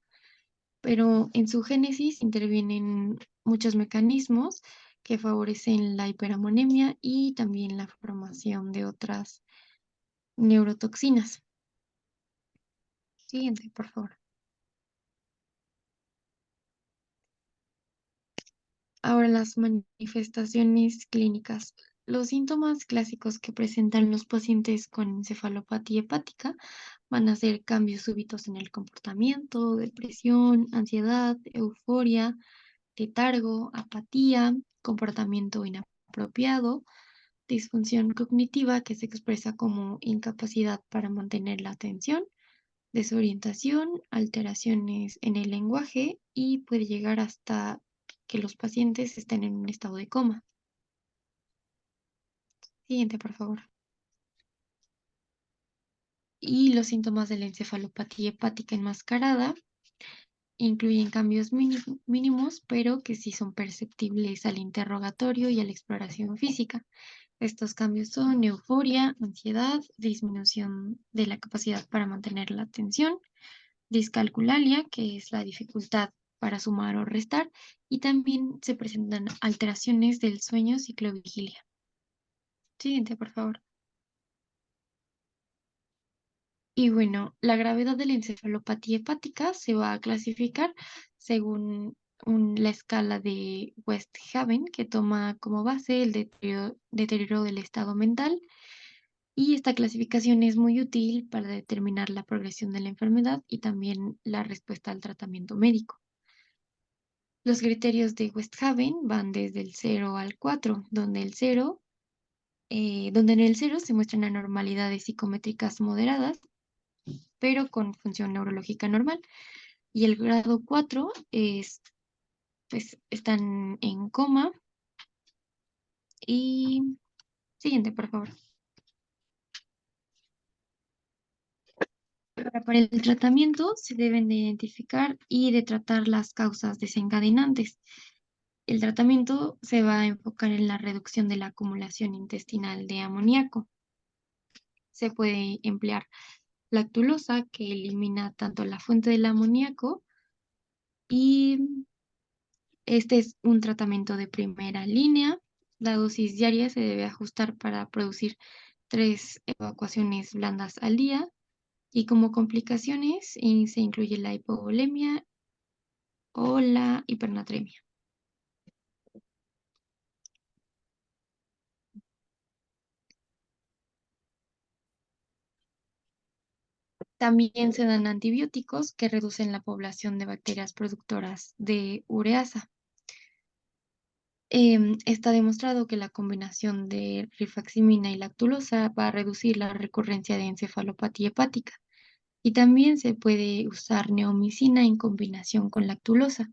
pero en su génesis intervienen muchos mecanismos que favorecen la hiperamonemia y también la formación de otras neurotoxinas. Siguiente, por favor. Ahora las manifestaciones clínicas. Los síntomas clásicos que presentan los pacientes con encefalopatía hepática van a ser cambios súbitos en el comportamiento, depresión, ansiedad, euforia, letargo, apatía, comportamiento inapropiado, disfunción cognitiva que se expresa como incapacidad para mantener la atención, desorientación, alteraciones en el lenguaje y puede llegar hasta que los pacientes estén en un estado de coma. Siguiente, por favor. Y los síntomas de la encefalopatía hepática enmascarada incluyen cambios mínimos, pero que sí son perceptibles al interrogatorio y a la exploración física. Estos cambios son euforia, ansiedad, disminución de la capacidad para mantener la atención, discalculalia, que es la dificultad para sumar o restar, y también se presentan alteraciones del sueño ciclovigilia. Siguiente, por favor. Y bueno, la gravedad de la encefalopatía hepática se va a clasificar según la escala de Westhaven, que toma como base el deterioro del estado mental. Y esta clasificación es muy útil para determinar la progresión de la enfermedad y también la respuesta al tratamiento médico. Los criterios de Westhaven van desde el 0 al 4, donde en el 0 se muestran anormalidades psicométricas moderadas, pero con función neurológica normal. Y el grado 4 pues, están en coma. Y siguiente, por favor. Para el tratamiento se deben de identificar y de tratar las causas desencadenantes. El tratamiento se va a enfocar en la reducción de la acumulación intestinal de amoníaco. Se puede emplear lactulosa, que elimina tanto la fuente del amoníaco, y este es un tratamiento de primera línea. La dosis diaria se debe ajustar para producir 3 evacuaciones blandas al día. Y como complicaciones se incluye la hipovolemia o la hipernatremia. También se dan antibióticos que reducen la población de bacterias productoras de ureasa. Está demostrado que la combinación de rifaximina y lactulosa va a reducir la recurrencia de encefalopatía hepática. Y también se puede usar neomicina en combinación con lactulosa,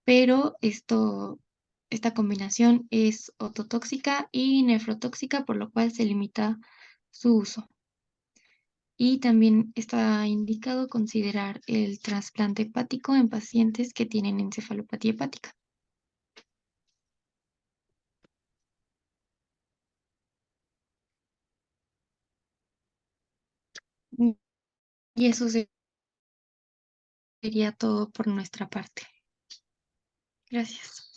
pero esta combinación es ototóxica y nefrotóxica, por lo cual se limita su uso. Y también está indicado considerar el trasplante hepático en pacientes que tienen encefalopatía hepática. Y eso sería todo por nuestra parte. Gracias.